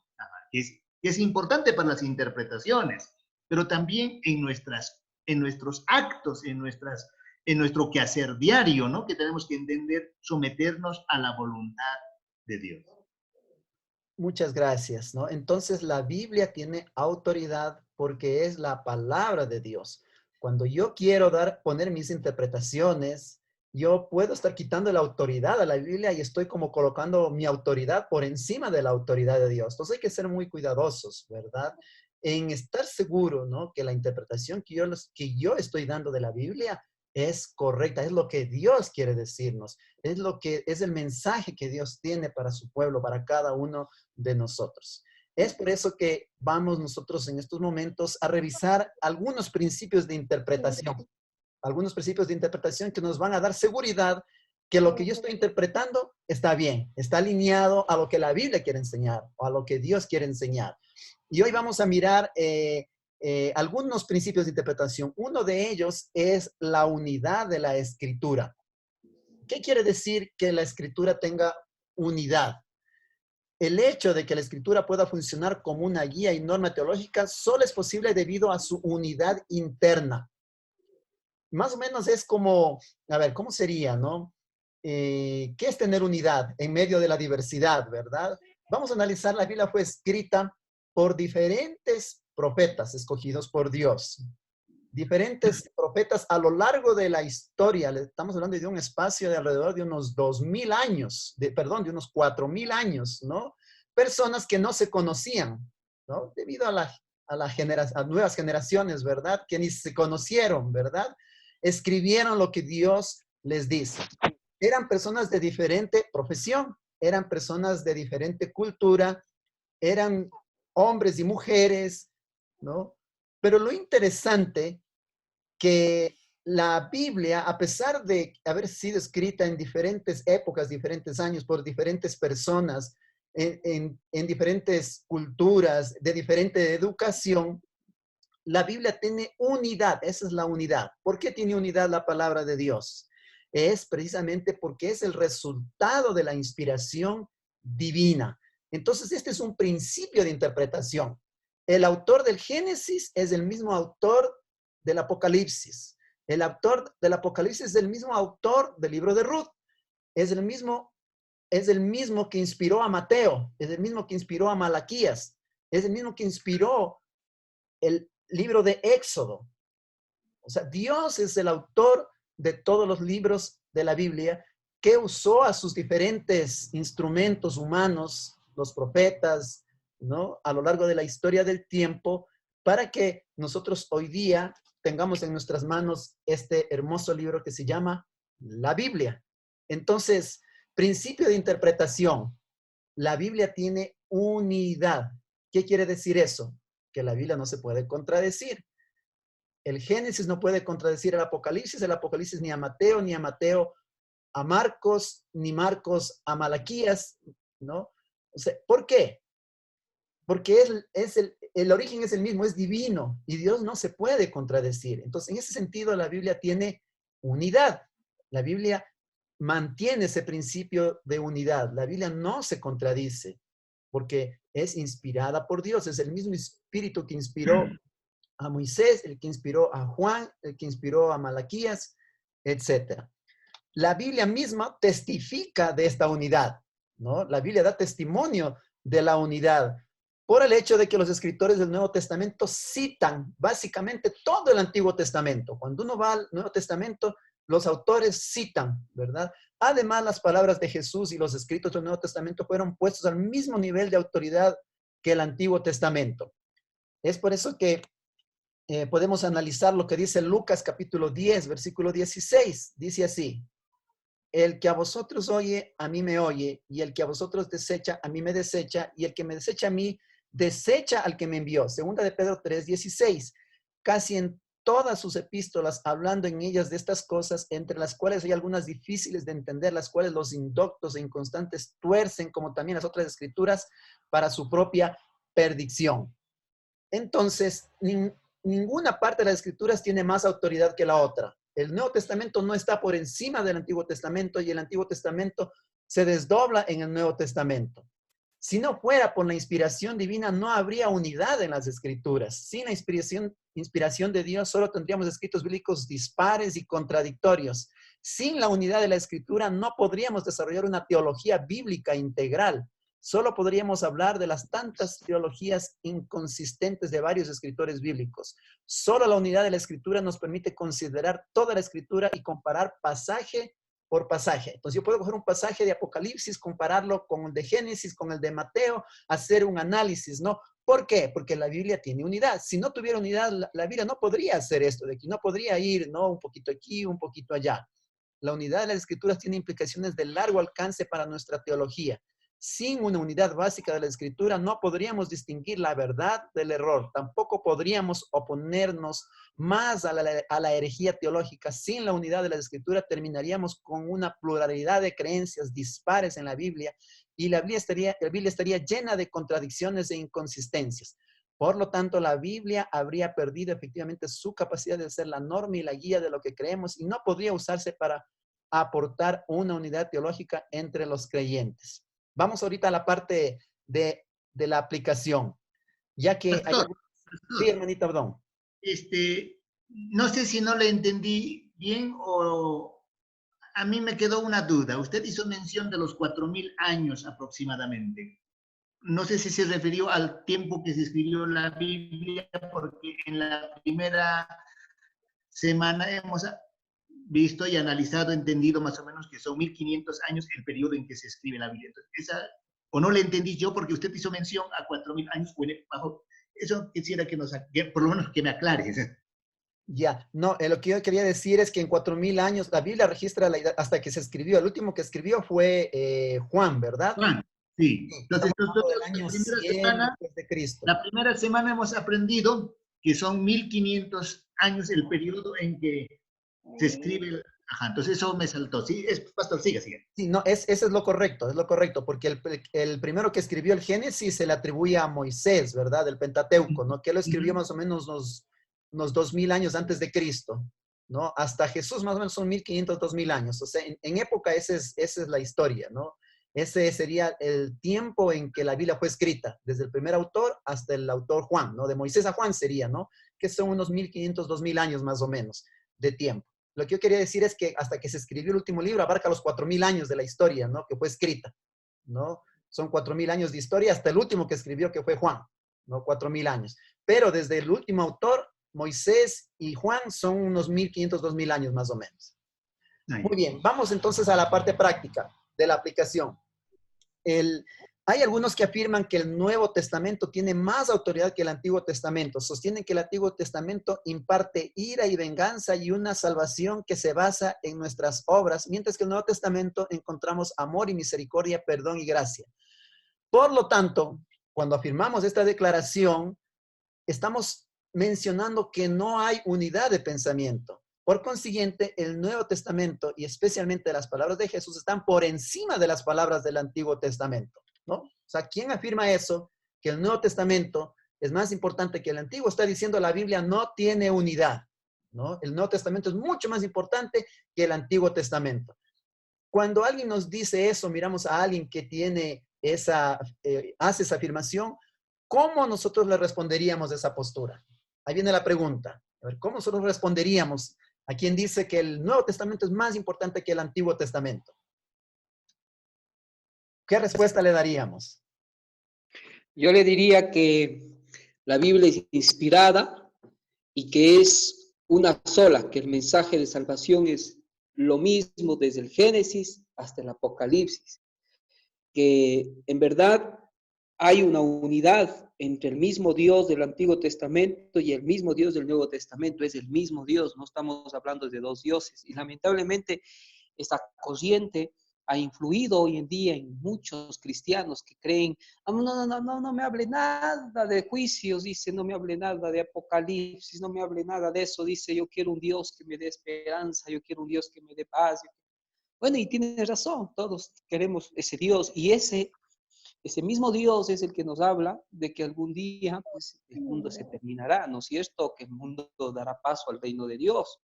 que es importante para las interpretaciones, pero también en nuestros actos, en nuestro quehacer diario, ¿no?, que tenemos que entender, someternos a la voluntad de Dios. Muchas gracias, ¿no? Entonces la Biblia tiene autoridad porque es la palabra de Dios. Cuando yo quiero poner mis interpretaciones, yo puedo estar quitando la autoridad a la Biblia y estoy como colocando mi autoridad por encima de la autoridad de Dios. Entonces hay que ser muy cuidadosos, ¿verdad? En estar seguro, ¿no?, que la interpretación que yo estoy dando de la Biblia es correcta, es lo que Dios quiere decirnos, es lo que es el mensaje que Dios tiene para su pueblo, para cada uno de nosotros. Es por eso que vamos nosotros en estos momentos a revisar algunos principios de interpretación que nos van a dar seguridad que lo que yo estoy interpretando está bien, está alineado a lo que la Biblia quiere enseñar o a lo que Dios quiere enseñar. Y hoy vamos a mirar algunos principios de interpretación. Uno de ellos es la unidad de la escritura. ¿Qué quiere decir que la escritura tenga unidad? El hecho de que la escritura pueda funcionar como una guía y norma teológica solo es posible debido a su unidad interna. Más o menos es como, a ver, ¿cómo sería, no? ¿Qué es tener unidad en medio de la diversidad, verdad? Vamos a analizar, la Biblia fue escrita por diferentes profetas escogidos por Dios. Diferentes profetas a lo largo de la historia. Estamos hablando de un espacio de alrededor de unos 2000 años, de unos 4000 años, ¿no? Personas que no se conocían, ¿no? Debido a nuevas generaciones, ¿verdad? Que ni se conocieron, ¿verdad? Escribieron lo que Dios les dice. Eran personas de diferente profesión, eran personas de diferente cultura, eran hombres y mujeres, ¿no? Pero lo interesante que la Biblia, a pesar de haber sido escrita en diferentes épocas, diferentes años, por diferentes personas, en diferentes culturas, de diferente educación, la Biblia tiene unidad, esa es la unidad. ¿Por qué tiene unidad la palabra de Dios? Es precisamente porque es el resultado de la inspiración divina. Entonces, este es un principio de interpretación. El autor del Génesis es el mismo autor del Apocalipsis. El autor del Apocalipsis es el mismo autor del libro de Ruth. Es el mismo que inspiró a Mateo, es el mismo que inspiró a Malaquías, es el mismo que inspiró el libro de Éxodo. O sea, Dios es el autor de todos los libros de la Biblia que usó a sus diferentes instrumentos humanos, los profetas, ¿no?, a lo largo de la historia del tiempo, para que nosotros hoy día tengamos en nuestras manos este hermoso libro que se llama la Biblia. Entonces, principio de interpretación. La Biblia tiene unidad. ¿Qué quiere decir eso? Que la Biblia no se puede contradecir. El Génesis no puede contradecir el Apocalipsis ni a Mateo a Marcos, ni Marcos a Malaquías, ¿no? O sea, ¿por qué? Porque el origen es el mismo, es divino, y Dios no se puede contradecir. Entonces, en ese sentido, la Biblia tiene unidad. La Biblia mantiene ese principio de unidad. La Biblia no se contradice, porque es inspirada por Dios. Es el mismo espíritu que inspiró a Moisés, el que inspiró a Juan, el que inspiró a Malaquías, etc. La Biblia misma testifica de esta unidad, ¿no? La Biblia da testimonio de la unidad por el hecho de que los escritores del Nuevo Testamento citan básicamente todo el Antiguo Testamento. Cuando uno va al Nuevo Testamento, los autores citan, ¿verdad? Además, las palabras de Jesús y los escritos del Nuevo Testamento fueron puestos al mismo nivel de autoridad que el Antiguo Testamento. Es por eso que podemos analizar lo que dice Lucas capítulo 10, versículo 16. Dice así: el que a vosotros oye, a mí me oye, y el que a vosotros desecha, a mí me desecha, y el que me desecha a mí, desecha al que me envió. Segunda de Pedro 3, 16. Casi en todas sus epístolas hablando en ellas de estas cosas, entre las cuales hay algunas difíciles de entender, las cuales los indoctos e inconstantes tuercen, como también las otras escrituras, para su propia perdición. Entonces, ninguna parte de las escrituras tiene más autoridad que la otra. El Nuevo Testamento no está por encima del Antiguo Testamento y el Antiguo Testamento se desdobla en el Nuevo Testamento. Si no fuera por la inspiración divina, no habría unidad en las escrituras. Sin la inspiración de Dios, solo tendríamos escritos bíblicos dispares y contradictorios. Sin la unidad de la escritura, no podríamos desarrollar una teología bíblica integral. Solo podríamos hablar de las tantas teologías inconsistentes de varios escritores bíblicos. Solo la unidad de la escritura nos permite considerar toda la escritura y comparar pasaje por pasaje. Entonces yo puedo coger un pasaje de Apocalipsis, compararlo con el de Génesis, con el de Mateo, hacer un análisis, ¿no? ¿Por qué? Porque la Biblia tiene unidad. Si no tuviera unidad, la Biblia no podría hacer esto de aquí, no podría ir, ¿no? Un poquito aquí, un poquito allá. La unidad de las escrituras tiene implicaciones de largo alcance para nuestra teología. Sin una unidad básica de la escritura no podríamos distinguir la verdad del error. Tampoco podríamos oponernos más a la herejía teológica. Sin la unidad de la escritura terminaríamos con una pluralidad de creencias dispares en la Biblia y la Biblia estaría llena de contradicciones e inconsistencias. Por lo tanto, la Biblia habría perdido efectivamente su capacidad de ser la norma y la guía de lo que creemos y no podría usarse para aportar una unidad teológica entre los creyentes. Vamos ahorita a la parte de la aplicación, ya que Pastor, Sí, hermanita, perdón. No sé si no le entendí bien o a mí me quedó una duda. Usted hizo mención de los 4000 años aproximadamente. No sé si se refirió al tiempo que se escribió la Biblia, porque en la primera semana hemos visto y analizado, entendido más o menos que son 1500 años el periodo en que se escribe la Biblia. Entonces, o no le entendí yo porque usted hizo mención a 4000 años, bajo, eso quisiera que por lo menos que me aclare. Ya, no, lo que yo quería decir es que en 4000 años, la Biblia registra hasta que se escribió, el último que escribió fue Juan, ¿verdad? Juan, sí. Sí, Entonces, estamos hablando del año 100 después de Cristo. la primera semana hemos aprendido que son 1500 años el periodo en que se escribe. Ajá, entonces eso me saltó. Sí, pastor, siga. Sí, no, eso es lo correcto, porque el primero que escribió el Génesis se le atribuye a Moisés, ¿verdad? Del Pentateuco, ¿no? Que lo escribió más o menos unos 2000 años antes de Cristo, ¿no? Hasta Jesús más o menos son 1500, 2000 años. O sea, en época esa es la historia, ¿no? Ese sería el tiempo en que la Biblia fue escrita, desde el primer autor hasta el autor Juan, ¿no? De Moisés a Juan sería, ¿no? Que son unos 1500, 2000 años más o menos de tiempo. Lo que yo quería decir es que hasta que se escribió el último libro abarca los 4000 años de la historia, ¿no? Que fue escrita, ¿no? Son 4000 años de historia hasta el último que escribió, que fue Juan, ¿no? 4000 años. Pero desde el último autor, Moisés y Juan, son unos 1500, 2000 años más o menos. Muy bien, vamos entonces a la parte práctica de la aplicación. Hay algunos que afirman que el Nuevo Testamento tiene más autoridad que el Antiguo Testamento. Sostienen que el Antiguo Testamento imparte ira y venganza y una salvación que se basa en nuestras obras, mientras que en el Nuevo Testamento encontramos amor y misericordia, perdón y gracia. Por lo tanto, cuando afirmamos esta declaración, estamos mencionando que no hay unidad de pensamiento. Por consiguiente, el Nuevo Testamento y especialmente las palabras de Jesús están por encima de las palabras del Antiguo Testamento, ¿no? O sea, ¿quién afirma eso? Que el Nuevo Testamento es más importante que el Antiguo. Está diciendo la Biblia no tiene unidad, ¿no? El Nuevo Testamento es mucho más importante que el Antiguo Testamento. Cuando alguien nos dice eso, miramos a alguien que tiene hace esa afirmación, ¿cómo nosotros le responderíamos a esa postura? Ahí viene la pregunta. A ver, ¿cómo nosotros responderíamos a quien dice que el Nuevo Testamento es más importante que el Antiguo Testamento? ¿Qué respuesta le daríamos? Yo le diría que la Biblia es inspirada y que es una sola, que el mensaje de salvación es lo mismo desde el Génesis hasta el Apocalipsis, que en verdad hay una unidad entre el mismo Dios del Antiguo Testamento y el mismo Dios del Nuevo Testamento. Es el mismo Dios, no estamos hablando de dos dioses. Y lamentablemente esta corriente ha influido hoy en día en muchos cristianos que creen, no me hable nada de juicios, dice, no me hable nada de apocalipsis, no me hable nada de eso, dice, yo quiero un Dios que me dé esperanza, yo quiero un Dios que me dé paz. Bueno, y tiene razón, todos queremos ese Dios, y ese mismo Dios es el que nos habla de que algún día pues, el mundo se terminará, ¿no es cierto? Que el mundo dará paso al reino de Dios.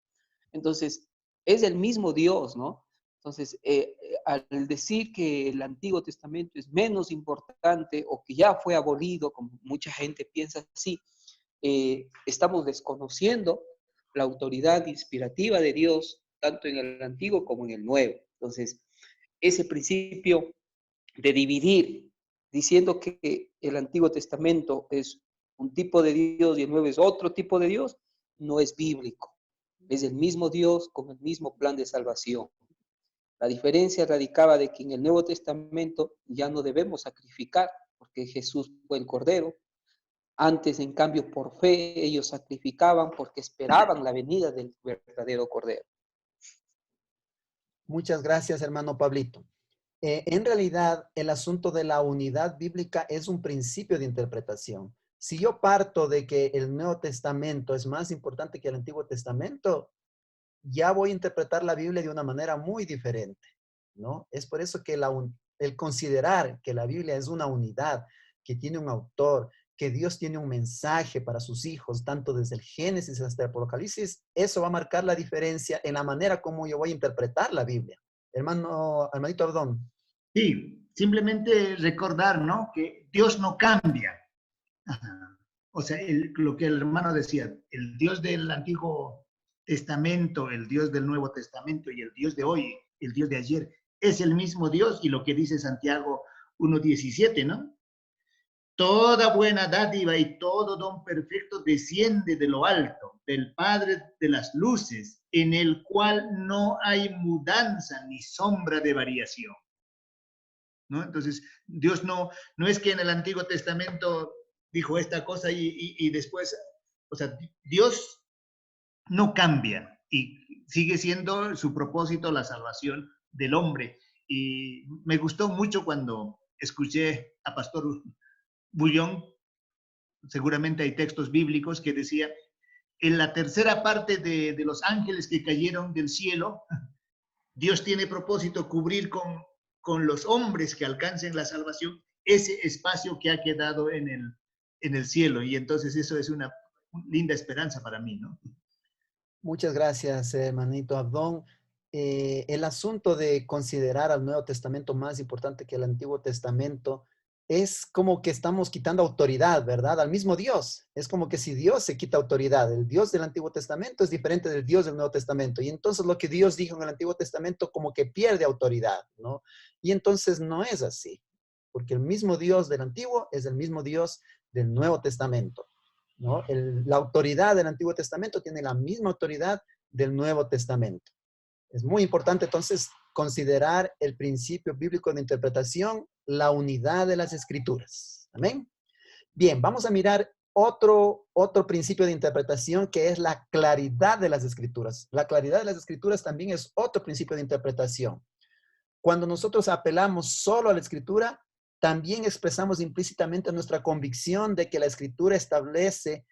Entonces, es el mismo Dios, ¿no? Entonces, al decir que el Antiguo Testamento es menos importante o que ya fue abolido, como mucha gente piensa así, estamos desconociendo la autoridad inspirativa de Dios, tanto en el Antiguo como en el Nuevo. Entonces, ese principio de dividir, diciendo que el Antiguo Testamento es un tipo de Dios y el Nuevo es otro tipo de Dios, no es bíblico. Es el mismo Dios con el mismo plan de salvación. La diferencia radicaba de que en el Nuevo Testamento ya no debemos sacrificar, porque Jesús fue el Cordero. Antes, en cambio, por fe, ellos sacrificaban porque esperaban la venida del verdadero Cordero. Muchas gracias, hermano Pablito. En realidad, el asunto de la unidad bíblica es un principio de interpretación. Si yo parto de que el Nuevo Testamento es más importante que el Antiguo Testamento, ya voy a interpretar la Biblia de una manera muy diferente, ¿no? Es por eso que el considerar que la Biblia es una unidad, que tiene un autor, que Dios tiene un mensaje para sus hijos, tanto desde el Génesis hasta el Apocalipsis, eso va a marcar la diferencia en la manera como yo voy a interpretar la Biblia. Hermanito Abdón. Sí, simplemente recordar, ¿no? Que Dios no cambia. Ajá. O sea, lo que el hermano decía, el Dios del Antiguo Testamento, el Dios del Nuevo Testamento y el Dios de hoy, el Dios de ayer, es el mismo Dios, y lo que dice Santiago 1:17, ¿no? Toda buena dádiva y todo don perfecto desciende de lo alto, del Padre de las luces, en el cual no hay mudanza ni sombra de variación, ¿no? Entonces, Dios no es que en el Antiguo Testamento dijo esta cosa y después, o sea, Dios no cambia y sigue siendo su propósito la salvación del hombre. Y me gustó mucho cuando escuché a Pastor Bullón, seguramente hay textos bíblicos que decía, en la tercera parte de los ángeles que cayeron del cielo, Dios tiene propósito cubrir con los hombres que alcancen la salvación ese espacio que ha quedado en el cielo. Y entonces eso es una linda esperanza para mí, ¿no? Muchas gracias, hermanito Abdón. El asunto de considerar al Nuevo Testamento más importante que el Antiguo Testamento es como que estamos quitando autoridad, ¿verdad? Al mismo Dios. Es como que si Dios se quita autoridad, el Dios del Antiguo Testamento es diferente del Dios del Nuevo Testamento. Y entonces lo que Dios dijo en el Antiguo Testamento como que pierde autoridad, ¿no? Y entonces no es así, porque el mismo Dios del Antiguo es el mismo Dios del Nuevo Testamento, ¿no? La autoridad del Antiguo Testamento tiene la misma autoridad del Nuevo Testamento. Es muy importante entonces considerar el principio bíblico de interpretación, la unidad de las escrituras. Amén. Bien, vamos a mirar otro principio de interpretación que es la claridad de las escrituras. La claridad de las escrituras también es otro principio de interpretación. Cuando nosotros apelamos solo a la escritura, también expresamos implícitamente nuestra convicción de que la escritura establece,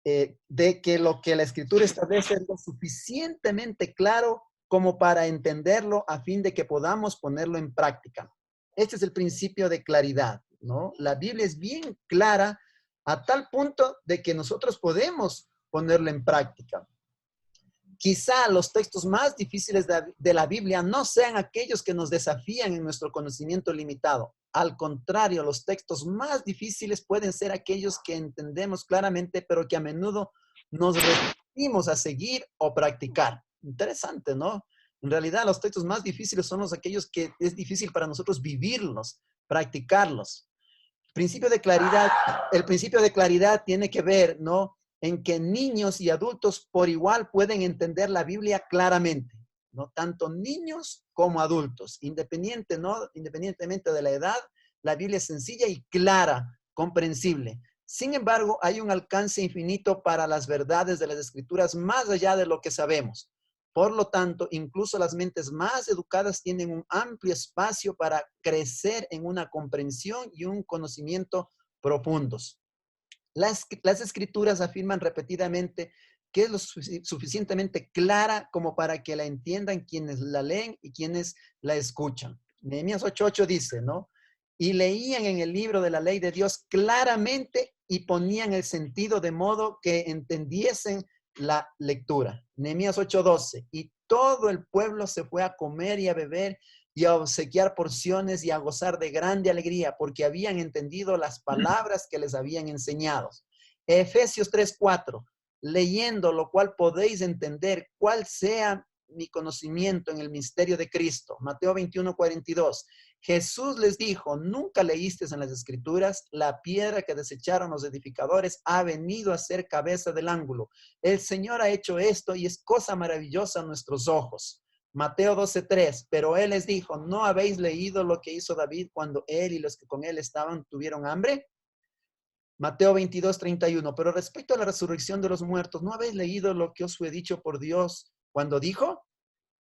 de que lo que la escritura establece es lo suficientemente claro como para entenderlo a fin de que podamos ponerlo en práctica. Este es el principio de claridad, ¿no? La Biblia es bien clara a tal punto de que nosotros podemos ponerlo en práctica. Quizá los textos más difíciles de la Biblia no sean aquellos que nos desafían en nuestro conocimiento limitado. Al contrario, los textos más difíciles pueden ser aquellos que entendemos claramente, pero que a menudo nos resistimos a seguir o practicar. Interesante, ¿no? En realidad, los textos más difíciles son aquellos que es difícil para nosotros vivirlos, practicarlos. El principio de claridad tiene que ver, ¿no?, en que niños y adultos por igual pueden entender la Biblia claramente, ¿no? Tanto niños como adultos, independientemente de la edad, la Biblia es sencilla y clara, comprensible. Sin embargo, hay un alcance infinito para las verdades de las Escrituras más allá de lo que sabemos. Por lo tanto, incluso las mentes más educadas tienen un amplio espacio para crecer en una comprensión y un conocimiento profundos. Las escrituras afirman repetidamente que es lo suficientemente clara como para que la entiendan quienes la leen y quienes la escuchan. Nehemías 8:8 dice, ¿no? Y leían en el libro de la ley de Dios claramente y ponían el sentido de modo que entendiesen la lectura. Nehemías 8:12. Y todo el pueblo se fue a comer y a beber y a obsequiar porciones y a gozar de grande alegría, porque habían entendido las palabras que les habían enseñado. Efesios 3:4, leyendo lo cual podéis entender cuál sea mi conocimiento en el misterio de Cristo. Mateo 21:42, Jesús les dijo, ¿nunca leíste en las escrituras? La piedra que desecharon los edificadores ha venido a ser cabeza del ángulo. El Señor ha hecho esto y es cosa maravillosa a nuestros ojos. Mateo 12:3, pero él les dijo, ¿no habéis leído lo que hizo David cuando él y los que con él estaban tuvieron hambre? Mateo 22:31, pero respecto a la resurrección de los muertos, ¿no habéis leído lo que os fue dicho por Dios cuando dijo?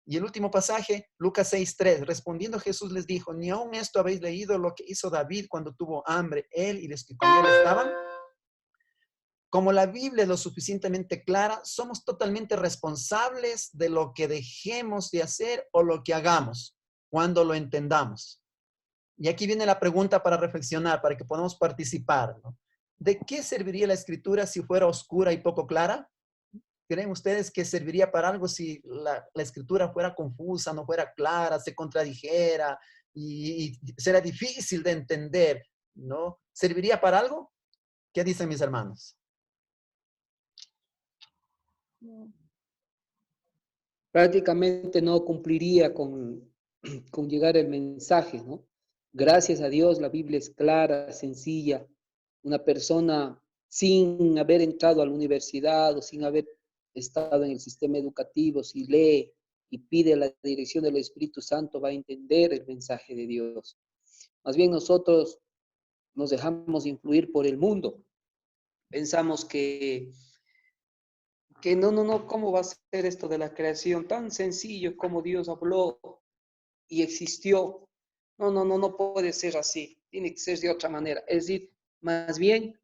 Y el último pasaje, Lucas 6:3, respondiendo Jesús les dijo, ¿ni aún esto habéis leído lo que hizo David cuando tuvo hambre, él y los que con él estaban? Como la Biblia es lo suficientemente clara, somos totalmente responsables de lo que dejemos de hacer o lo que hagamos cuando lo entendamos. Y aquí viene la pregunta para reflexionar, para que podamos participar, ¿no? ¿De qué serviría la escritura si fuera oscura y poco clara? ¿Creen ustedes que serviría para algo si la escritura fuera confusa, no fuera clara, se contradijera y será difícil de entender, ¿no? ¿Serviría para algo? ¿Qué dicen mis hermanos? Prácticamente no cumpliría con llegar el mensaje, ¿no? Gracias a Dios la Biblia es clara, sencilla. Una persona sin haber entrado a la universidad o sin haber estado en el sistema educativo, si lee y pide la dirección del Espíritu Santo, va a entender el mensaje de Dios. Más bien nosotros nos dejamos influir por el mundo. Pensamos que no, ¿cómo va a ser esto de la creación? Tan sencillo como Dios habló y existió. No puede ser así. Tiene que ser de otra manera. Es decir, más bien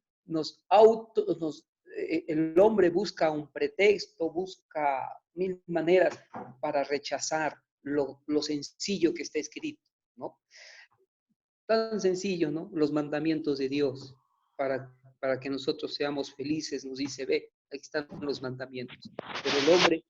el hombre busca un pretexto, busca mil maneras para rechazar lo sencillo que está escrito, ¿no? Tan sencillo, ¿no? Los mandamientos de Dios para que nosotros seamos felices, nos dice, ve, aquí están los mandamientos. Pero el hombre,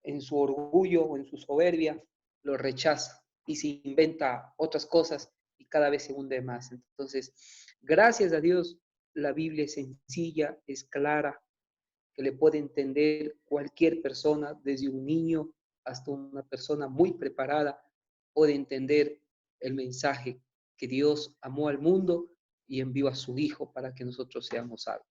en su orgullo o en su soberbia, lo rechaza y se inventa otras cosas y cada vez se hunde más. Entonces, gracias a Dios, la Biblia es sencilla, es clara, que le puede entender cualquier persona, desde un niño hasta una persona muy preparada, puede entender el mensaje que Dios amó al mundo y envió a su Hijo para que nosotros seamos salvos.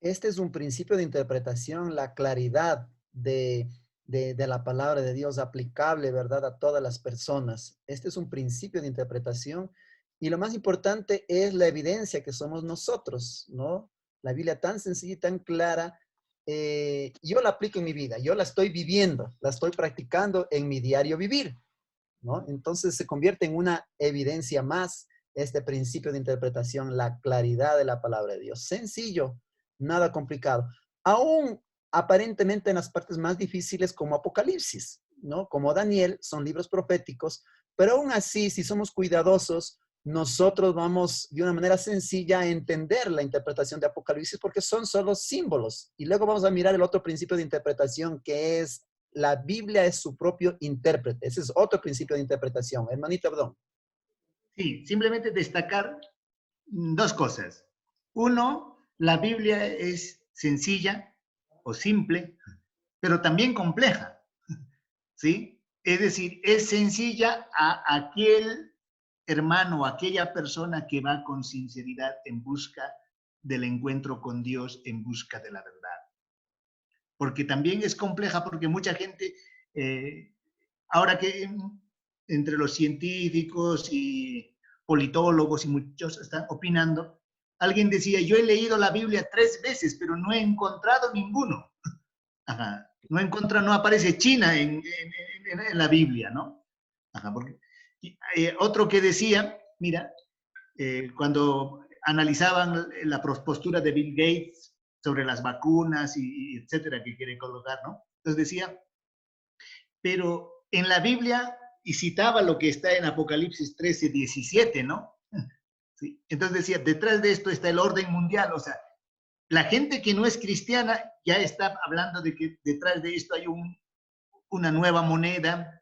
Este es un principio de interpretación, la claridad de la palabra de Dios aplicable, ¿verdad?, a todas las personas. Este es un principio de interpretación y lo más importante es la evidencia que somos nosotros, ¿no? La Biblia tan sencilla y tan clara, yo la aplico en mi vida, yo la estoy viviendo, la estoy practicando en mi diario vivir, ¿no? Entonces se convierte en una evidencia más este principio de interpretación, la claridad de la palabra de Dios. Sencillo, nada complicado. Aún aparentemente en las partes más difíciles como Apocalipsis, ¿no? Como Daniel, son libros proféticos, pero aún así, si somos cuidadosos, nosotros vamos de una manera sencilla a entender la interpretación de Apocalipsis porque son solo símbolos. Y luego vamos a mirar el otro principio de interpretación que es la Biblia es su propio intérprete. Ese es otro principio de interpretación. Hermanito, perdón. Sí, simplemente destacar dos cosas. Uno, la Biblia es sencilla o simple, pero también compleja, ¿sí? Es decir, es sencilla a aquel hermano o aquella persona que va con sinceridad en busca del encuentro con Dios, en busca de la verdad. Porque también es compleja porque mucha gente, ahora que entre los científicos y politólogos y muchos están opinando, alguien decía, yo he leído la Biblia 3 veces, pero no he encontrado ninguno. Ajá. no aparece China en la Biblia, ¿no? Ajá, porque, otro que decía, mira, cuando analizaban la postura de Bill Gates sobre las vacunas y etcétera que quiere colocar, ¿no? Entonces decía, pero en la Biblia, y citaba lo que está en Apocalipsis 13:17, ¿no? Sí. Entonces decía, detrás de esto está el orden mundial, o sea, la gente que no es cristiana ya está hablando de que detrás de esto hay una nueva moneda,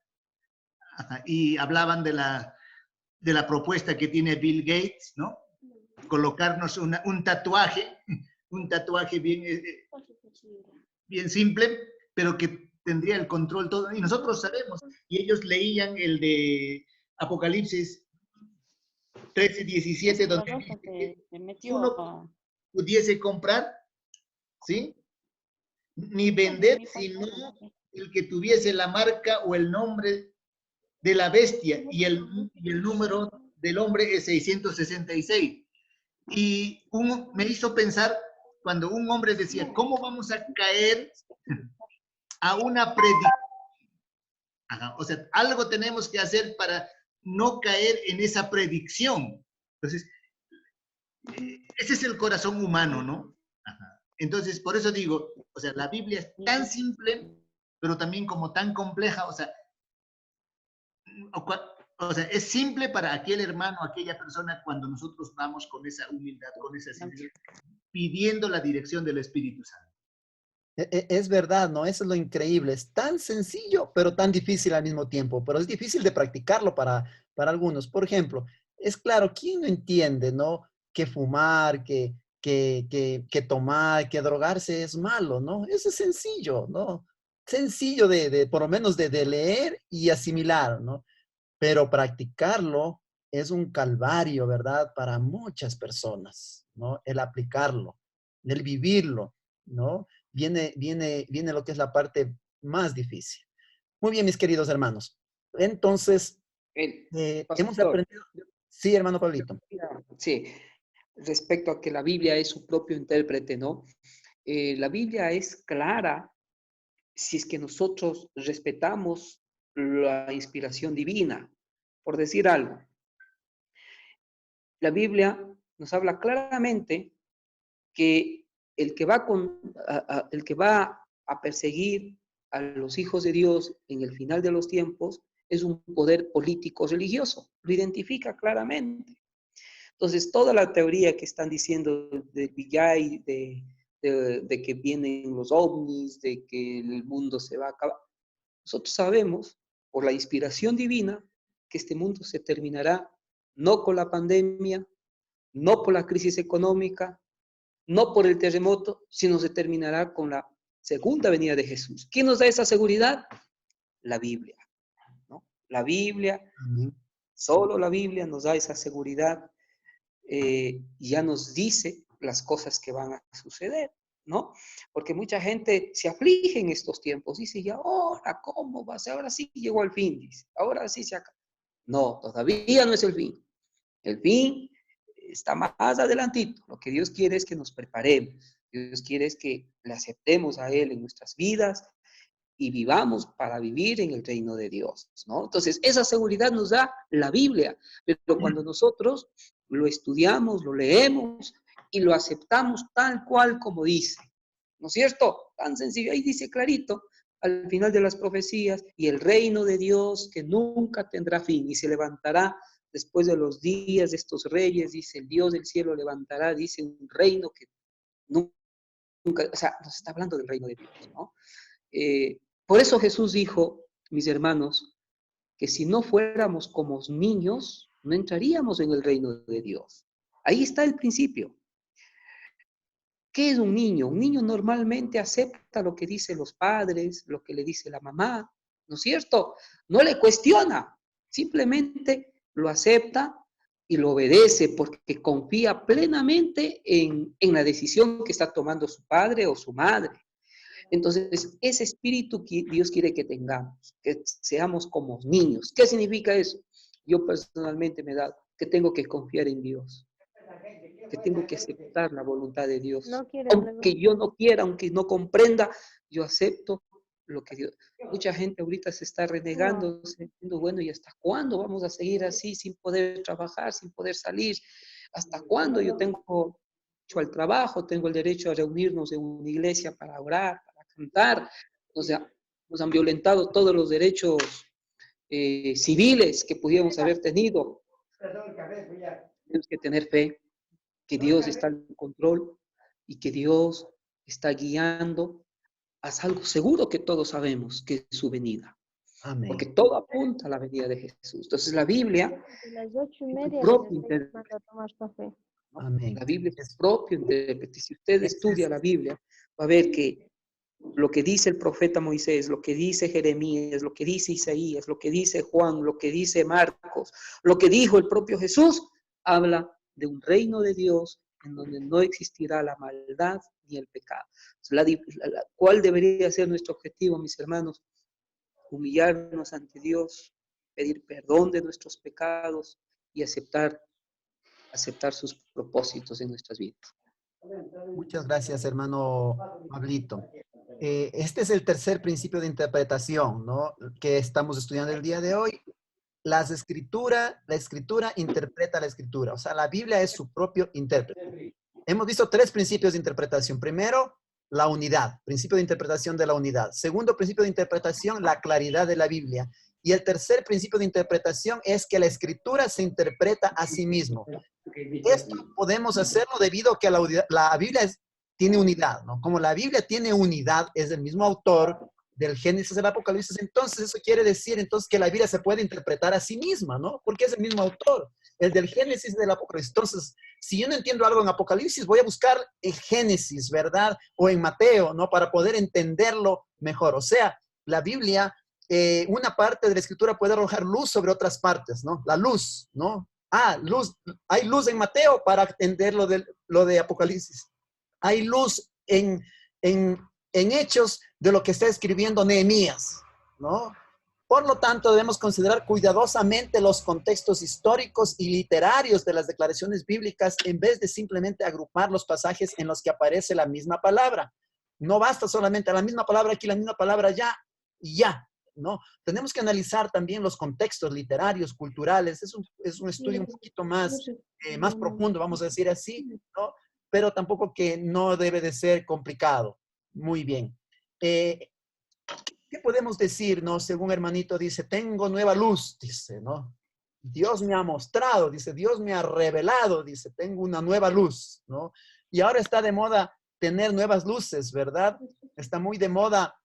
y hablaban de la propuesta que tiene Bill Gates, ¿no? Colocarnos un tatuaje bien simple, pero que tendría el control todo. Y nosotros sabemos, y ellos leían el de Apocalipsis 13:17, donde dice que uno pudiese comprar, ¿sí? Ni vender, sino el que tuviese la marca o el nombre de la bestia, y el número del hombre es 666. Y me hizo pensar cuando un hombre decía, ¿cómo vamos a caer a una predicción? O sea, algo tenemos que hacer para no caer en esa predicción. Entonces, ese es el corazón humano, ¿no? Ajá. Entonces, por eso digo, o sea, la Biblia es tan simple, pero también como tan compleja, o sea, es simple para aquel hermano, aquella persona, cuando nosotros vamos con esa humildad, con esa sinceridad, pidiendo la dirección del Espíritu Santo. Es verdad, ¿no? Eso es lo increíble. Es tan sencillo, pero tan difícil al mismo tiempo. Pero es difícil de practicarlo para algunos. Por ejemplo, es claro, ¿quién no entiende, ¿no? Que fumar, que tomar, que drogarse es malo, ¿no? Eso es sencillo, ¿no? Sencillo por lo menos de leer y asimilar, ¿no? Pero practicarlo es un calvario, ¿verdad? Para muchas personas, ¿no? El aplicarlo, el vivirlo, ¿no? Viene lo que es la parte más difícil. Muy bien, mis queridos hermanos. Entonces, hemos Pastor, aprendido. Sí, hermano Pablito. sí, respecto a que la Biblia es su propio intérprete, ¿no? La Biblia es clara si es que nosotros respetamos la inspiración divina. Por decir algo, la Biblia nos habla claramente que el que va a perseguir a los hijos de Dios en el final de los tiempos es un poder político religioso. Lo identifica claramente. Entonces, toda la teoría que están diciendo de Villay, de que vienen los ovnis, de que el mundo se va a acabar, nosotros sabemos, por la inspiración divina, que este mundo se terminará no con la pandemia, no por la crisis económica, no por el terremoto, sino se terminará con la segunda venida de Jesús. ¿Quién nos da esa seguridad? La Biblia, ¿no? La Biblia, solo la Biblia nos da esa seguridad, ya nos dice las cosas que van a suceder, ¿no? Porque mucha gente se aflige en estos tiempos, dice, ¿y ahora cómo va a ser? Ahora sí llegó el fin, dice, ahora sí se acaba. No, todavía no es el fin. El fin está más adelantito. Lo que Dios quiere es que nos preparemos. Dios quiere es que le aceptemos a Él en nuestras vidas y vivamos para vivir en el reino de Dios, ¿no? Entonces, esa seguridad nos da la Biblia, pero cuando nosotros lo estudiamos, lo leemos y lo aceptamos tal cual como dice, ¿no es cierto? Tan sencillo, ahí dice clarito, al final de las profecías, y el reino de Dios que nunca tendrá fin y se levantará después de los días de estos reyes, dice, el Dios del cielo levantará, dice, un reino que nunca, o sea, nos está hablando del reino de Dios, ¿no? Por eso Jesús dijo, mis hermanos, que si no fuéramos como niños, no entraríamos en el reino de Dios. Ahí está el principio. ¿Qué es un niño? Un niño normalmente acepta lo que dicen los padres, lo que le dice la mamá, ¿no es cierto? No le cuestiona, simplemente lo acepta y lo obedece porque confía plenamente en la decisión que está tomando su padre o su madre. Entonces, ese espíritu que Dios quiere que tengamos, que seamos como niños. ¿Qué significa eso? Yo personalmente me he dado que tengo que confiar en Dios, que tengo que aceptar la voluntad de Dios. Aunque yo no quiera, aunque no comprenda, yo acepto lo que Dios. Mucha gente ahorita se está renegando, diciendo, bueno, ¿y hasta cuándo vamos a seguir así sin poder trabajar, sin poder salir? ¿Hasta cuándo yo tengo derecho al trabajo, tengo el derecho a reunirnos en una iglesia para orar, para cantar? O sea, nos han violentado todos los derechos civiles que pudiéramos haber tenido. Tenemos que tener fe que Dios está en control y que Dios está guiando hacia algo seguro que todos sabemos, que es su venida. Amén. Porque todo apunta a la venida de Jesús. Entonces la Biblia, A las 8:30 su propio manda a tomar café. ¿no? Amén. La Biblia es su propio intérprete. Si usted Ese estudia es- la Biblia, va a ver que lo que dice el profeta Moisés, lo que dice Jeremías, lo que dice Isaías, lo que dice Juan, lo que dice Marcos, lo que dijo el propio Jesús, habla de un reino de Dios en donde no existirá la maldad ni el pecado. ¿Cuál debería ser nuestro objetivo, mis hermanos? Humillarnos ante Dios, pedir perdón de nuestros pecados y aceptar sus propósitos en nuestras vidas. Muchas gracias, hermano Pablito. Este es el tercer principio de interpretación, ¿no? Que estamos estudiando el día de hoy. La escritura interpreta la escritura. O sea, la Biblia es su propio intérprete. Hemos visto tres principios de interpretación. Primero, la unidad, principio de interpretación de la unidad. Segundo principio de interpretación, la claridad de la Biblia. Y el tercer principio de interpretación es que la escritura se interpreta a sí mismo. Esto podemos hacerlo debido a que la Biblia tiene unidad, ¿no? Como la Biblia tiene unidad, es el mismo autor del Génesis al Apocalipsis, entonces eso quiere decir entonces que la Biblia se puede interpretar a sí misma, ¿no? Porque es el mismo autor, el del Génesis y del Apocalipsis. Entonces, si yo no entiendo algo en Apocalipsis, voy a buscar en Génesis, ¿verdad? O en Mateo, ¿no? Para poder entenderlo mejor. O sea, la Biblia, una parte de la escritura puede arrojar luz sobre otras partes, ¿no? La luz, ¿no? Luz, hay luz en Mateo para entender lo de Apocalipsis. Hay luz en Hechos de lo que está escribiendo Nehemías, ¿no? Por lo tanto, debemos considerar cuidadosamente los contextos históricos y literarios de las declaraciones bíblicas en vez de simplemente agrupar los pasajes en los que aparece la misma palabra. No basta solamente la misma palabra aquí, la misma palabra allá y ya, ¿no? Tenemos que analizar también los contextos literarios, culturales. Es un estudio un poquito más profundo, vamos a decir así, ¿no? Pero tampoco que no debe de ser complicado. Muy bien. ¿Qué podemos decir, no? Según hermanito dice, tengo nueva luz, dice, ¿no? Dios me ha mostrado, dice, Dios me ha revelado, dice, tengo una nueva luz, ¿no? Y ahora está de moda tener nuevas luces, ¿verdad? Está muy de moda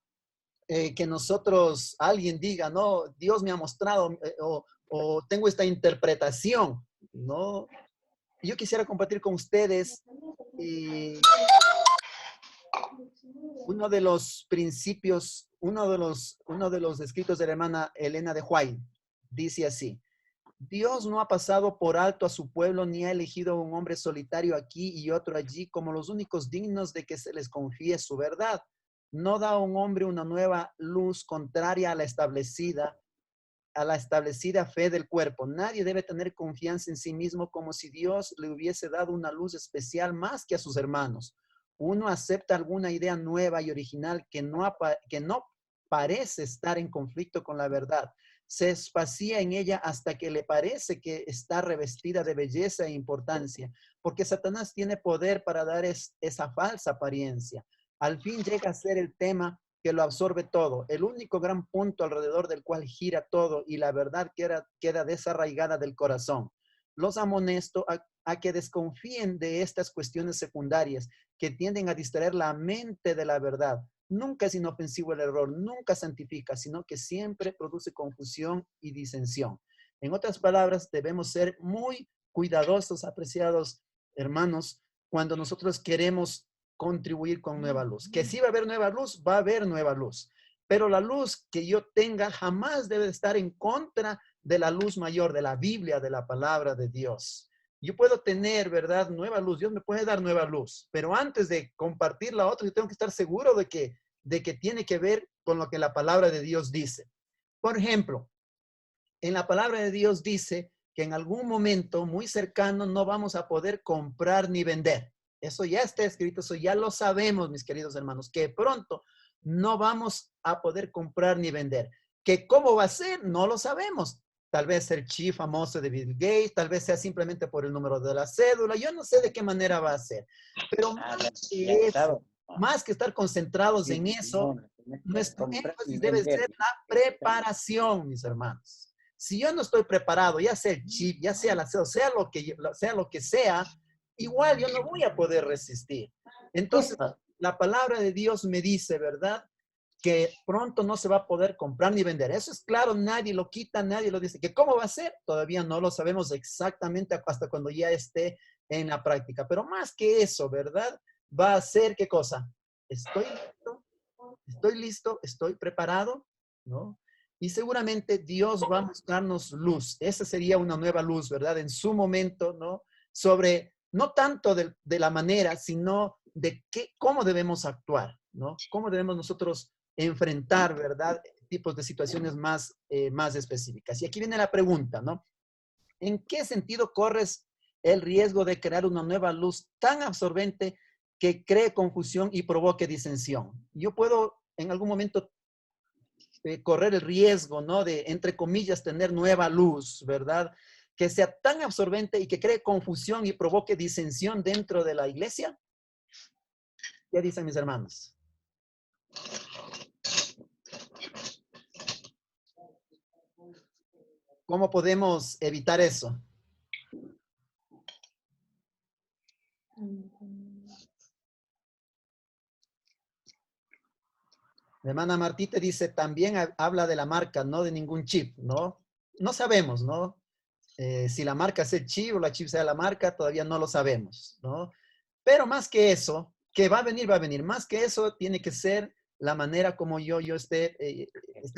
que nosotros, alguien diga, no, Dios me ha mostrado o tengo esta interpretación, ¿no? Yo quisiera compartir con ustedes uno de los principios, uno de los escritos de la hermana Elena de White. Dice así: Dios no ha pasado por alto a su pueblo ni ha elegido a un hombre solitario aquí y otro allí como los únicos dignos de que se les confíe su verdad. No da a un hombre una nueva luz contraria a la establecida fe del cuerpo. Nadie debe tener confianza en sí mismo como si Dios le hubiese dado una luz especial más que a sus hermanos. Uno acepta alguna idea nueva y original que no parece estar en conflicto con la verdad. Se espacía en ella hasta que le parece que está revestida de belleza e importancia, porque Satanás tiene poder para dar esa falsa apariencia. Al fin llega a ser el tema que lo absorbe todo, el único gran punto alrededor del cual gira todo y la verdad queda desarraigada del corazón. Los amonesto a que desconfíen de estas cuestiones secundarias que tienden a distraer la mente de la verdad. Nunca es inofensivo el error, nunca santifica, sino que siempre produce confusión y disensión. En otras palabras, debemos ser muy cuidadosos, apreciados hermanos, cuando nosotros queremos contribuir con nueva luz. Que sí va a haber nueva luz, va a haber nueva luz. Pero la luz que yo tenga jamás debe estar en contra de la luz mayor, de la Biblia, de la palabra de Dios. Yo puedo tener, ¿verdad?, nueva luz. Dios me puede dar nueva luz. Pero antes de compartir la otra, yo tengo que estar seguro de que tiene que ver con lo que la palabra de Dios dice. Por ejemplo, en la palabra de Dios dice que en algún momento muy cercano no vamos a poder comprar ni vender. Eso ya está escrito, eso ya lo sabemos, mis queridos hermanos, que pronto no vamos a poder comprar ni vender. ¿Que cómo va a ser? No lo sabemos. Tal vez el chip famoso de Bill Gates, tal vez sea simplemente por el número de la cédula. Yo no sé de qué manera va a ser. Pero más que estar concentrados en eso, nuestro énfasis debe ser la preparación, mis hermanos. Si yo no estoy preparado, ya sea el chip, ya sea la cédula, sea lo que sea, igual yo no voy a poder resistir. Entonces, la palabra de Dios me dice, ¿verdad?, que pronto no se va a poder comprar ni vender. Eso es claro, nadie lo quita, nadie lo dice. ¿Que cómo va a ser? Todavía no lo sabemos exactamente hasta cuando ya esté en la práctica. Pero más que eso, ¿verdad? Va a ser, ¿qué cosa? Estoy listo, estoy preparado, ¿no? Y seguramente Dios va a mostrarnos luz. Esa sería una nueva luz, ¿verdad? En su momento, ¿no? Sobre, no tanto de la manera, sino de cómo debemos actuar, ¿no? Cómo debemos nosotros enfrentar, ¿verdad? Tipos de situaciones más específicas. Y aquí viene la pregunta, ¿no? ¿En qué sentido corres el riesgo de crear una nueva luz tan absorbente que cree confusión y provoque disensión? Yo puedo en algún momento correr el riesgo, ¿no? De, entre comillas, tener nueva luz, ¿verdad? Que sea tan absorbente y que cree confusión y provoque disensión dentro de la iglesia. ¿Qué dicen mis hermanos? ¿Cómo podemos evitar eso? La hermana Martita dice, también habla de la marca, no de ningún chip, ¿no? No sabemos, ¿no? Si la marca es el chip o la chip sea la marca, todavía no lo sabemos, ¿no? Pero más que eso, que va a venir, va a venir. Más que eso, tiene que ser la manera como yo esté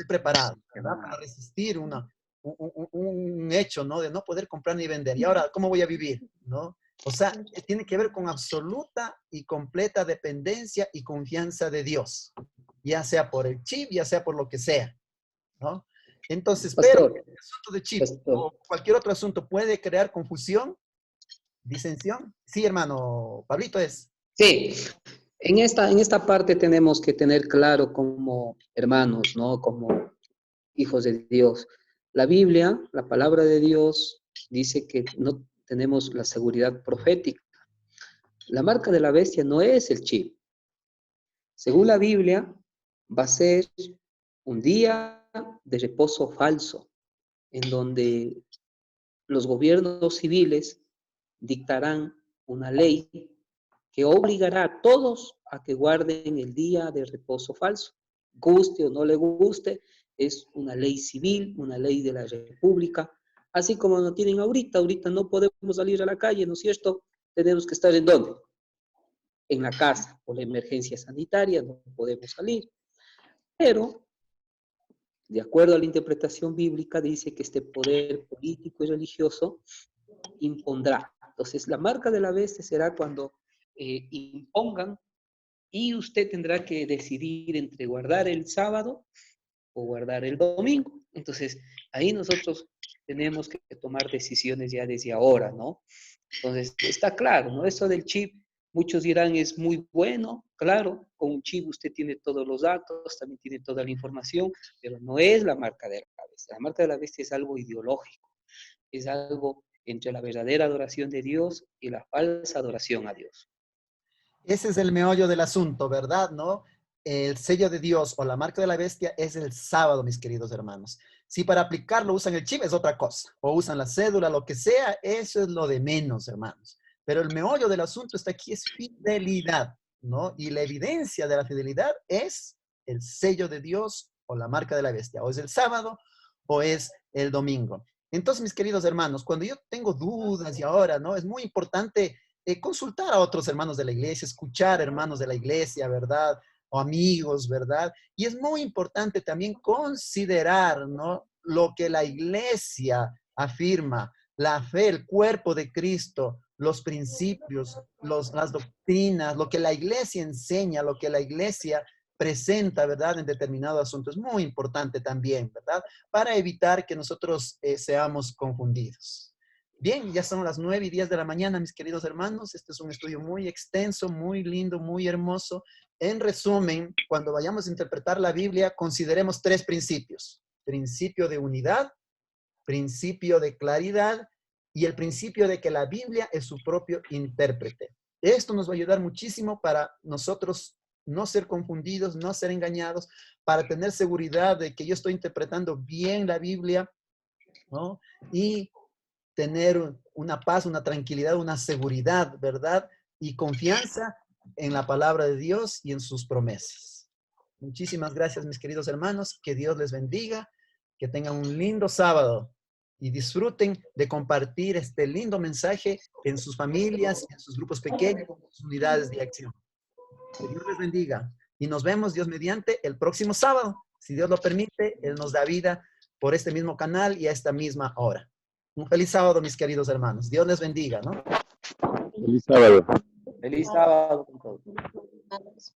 preparado, ¿verdad? Para resistir un hecho, ¿no? De no poder comprar ni vender. Y ahora, ¿cómo voy a vivir? ¿No? O sea, tiene que ver con absoluta y completa dependencia y confianza de Dios, ya sea por el chip, ya sea por lo que sea, ¿no? Entonces, pero Pastor, el asunto de chip pastor. o cualquier otro asunto puede crear confusión, disensión. Sí, hermano, Pablito es. Sí, en esta parte tenemos que tener claro como hermanos, ¿no? Como hijos de Dios. La Biblia, la palabra de Dios, dice que no tenemos la seguridad profética. La marca de la bestia no es el chip. Según la Biblia, va a ser un día de reposo falso, en donde los gobiernos civiles dictarán una ley que obligará a todos a que guarden el día de reposo falso. Guste o no le guste, es una ley civil, una ley de la República, así como no tienen ahorita no podemos salir a la calle, ¿no es cierto? Tenemos que estar ¿en dónde? En la casa, por la emergencia sanitaria, no podemos salir. Pero, de acuerdo a la interpretación bíblica, dice que este poder político y religioso impondrá. Entonces, la marca de la bestia será cuando impongan y usted tendrá que decidir entre guardar el sábado o guardar el domingo. Entonces, ahí nosotros tenemos que tomar decisiones ya desde ahora, ¿no? Entonces, está claro, ¿no? Eso del chip, muchos dirán es muy bueno, claro, con un chip usted tiene todos los datos, también tiene toda la información, pero no es la marca de la bestia. La marca de la bestia es algo ideológico, es algo entre la verdadera adoración de Dios y la falsa adoración a Dios. Ese es el meollo del asunto, ¿verdad? ¿No? El sello de Dios o la marca de la bestia es el sábado, mis queridos hermanos. Si para aplicarlo usan el chip es otra cosa, o usan la cédula, lo que sea, eso es lo de menos, hermanos. Pero el meollo del asunto está aquí, es fidelidad, ¿no? Y la evidencia de la fidelidad es el sello de Dios o la marca de la bestia, o es el sábado o es el domingo. Entonces, mis queridos hermanos, cuando yo tengo dudas y ahora, ¿no? Es muy importante consultar a otros hermanos de la iglesia, escuchar hermanos de la iglesia, ¿verdad? O amigos, ¿verdad? Y es muy importante también considerar, ¿no? Lo que la iglesia afirma, la fe, el cuerpo de Cristo, los principios, las doctrinas, lo que la iglesia enseña, lo que la iglesia presenta, ¿verdad? En determinado asunto. Es muy importante también, ¿verdad? Para evitar que nosotros seamos confundidos. Bien, ya son las 9:10 de la mañana, mis queridos hermanos. Este es un estudio muy extenso, muy lindo, muy hermoso. En resumen, cuando vayamos a interpretar la Biblia, consideremos 3 principios. Principio de unidad, principio de claridad y el principio de que la Biblia es su propio intérprete. Esto nos va a ayudar muchísimo para nosotros no ser confundidos, no ser engañados, para tener seguridad de que yo estoy interpretando bien la Biblia, ¿no? Y tener una paz, una tranquilidad, una seguridad, ¿verdad? Y confianza en la palabra de Dios y en sus promesas. Muchísimas gracias, mis queridos hermanos. Que Dios les bendiga, que tengan un lindo sábado y disfruten de compartir este lindo mensaje en sus familias, en sus grupos pequeños, en sus unidades de acción. Que Dios les bendiga y nos vemos, Dios mediante, el próximo sábado. Si Dios lo permite, Él nos da vida por este mismo canal y a esta misma hora. Un feliz sábado, mis queridos hermanos. Dios les bendiga, ¿no? Feliz sábado. Feliz sábado con todos.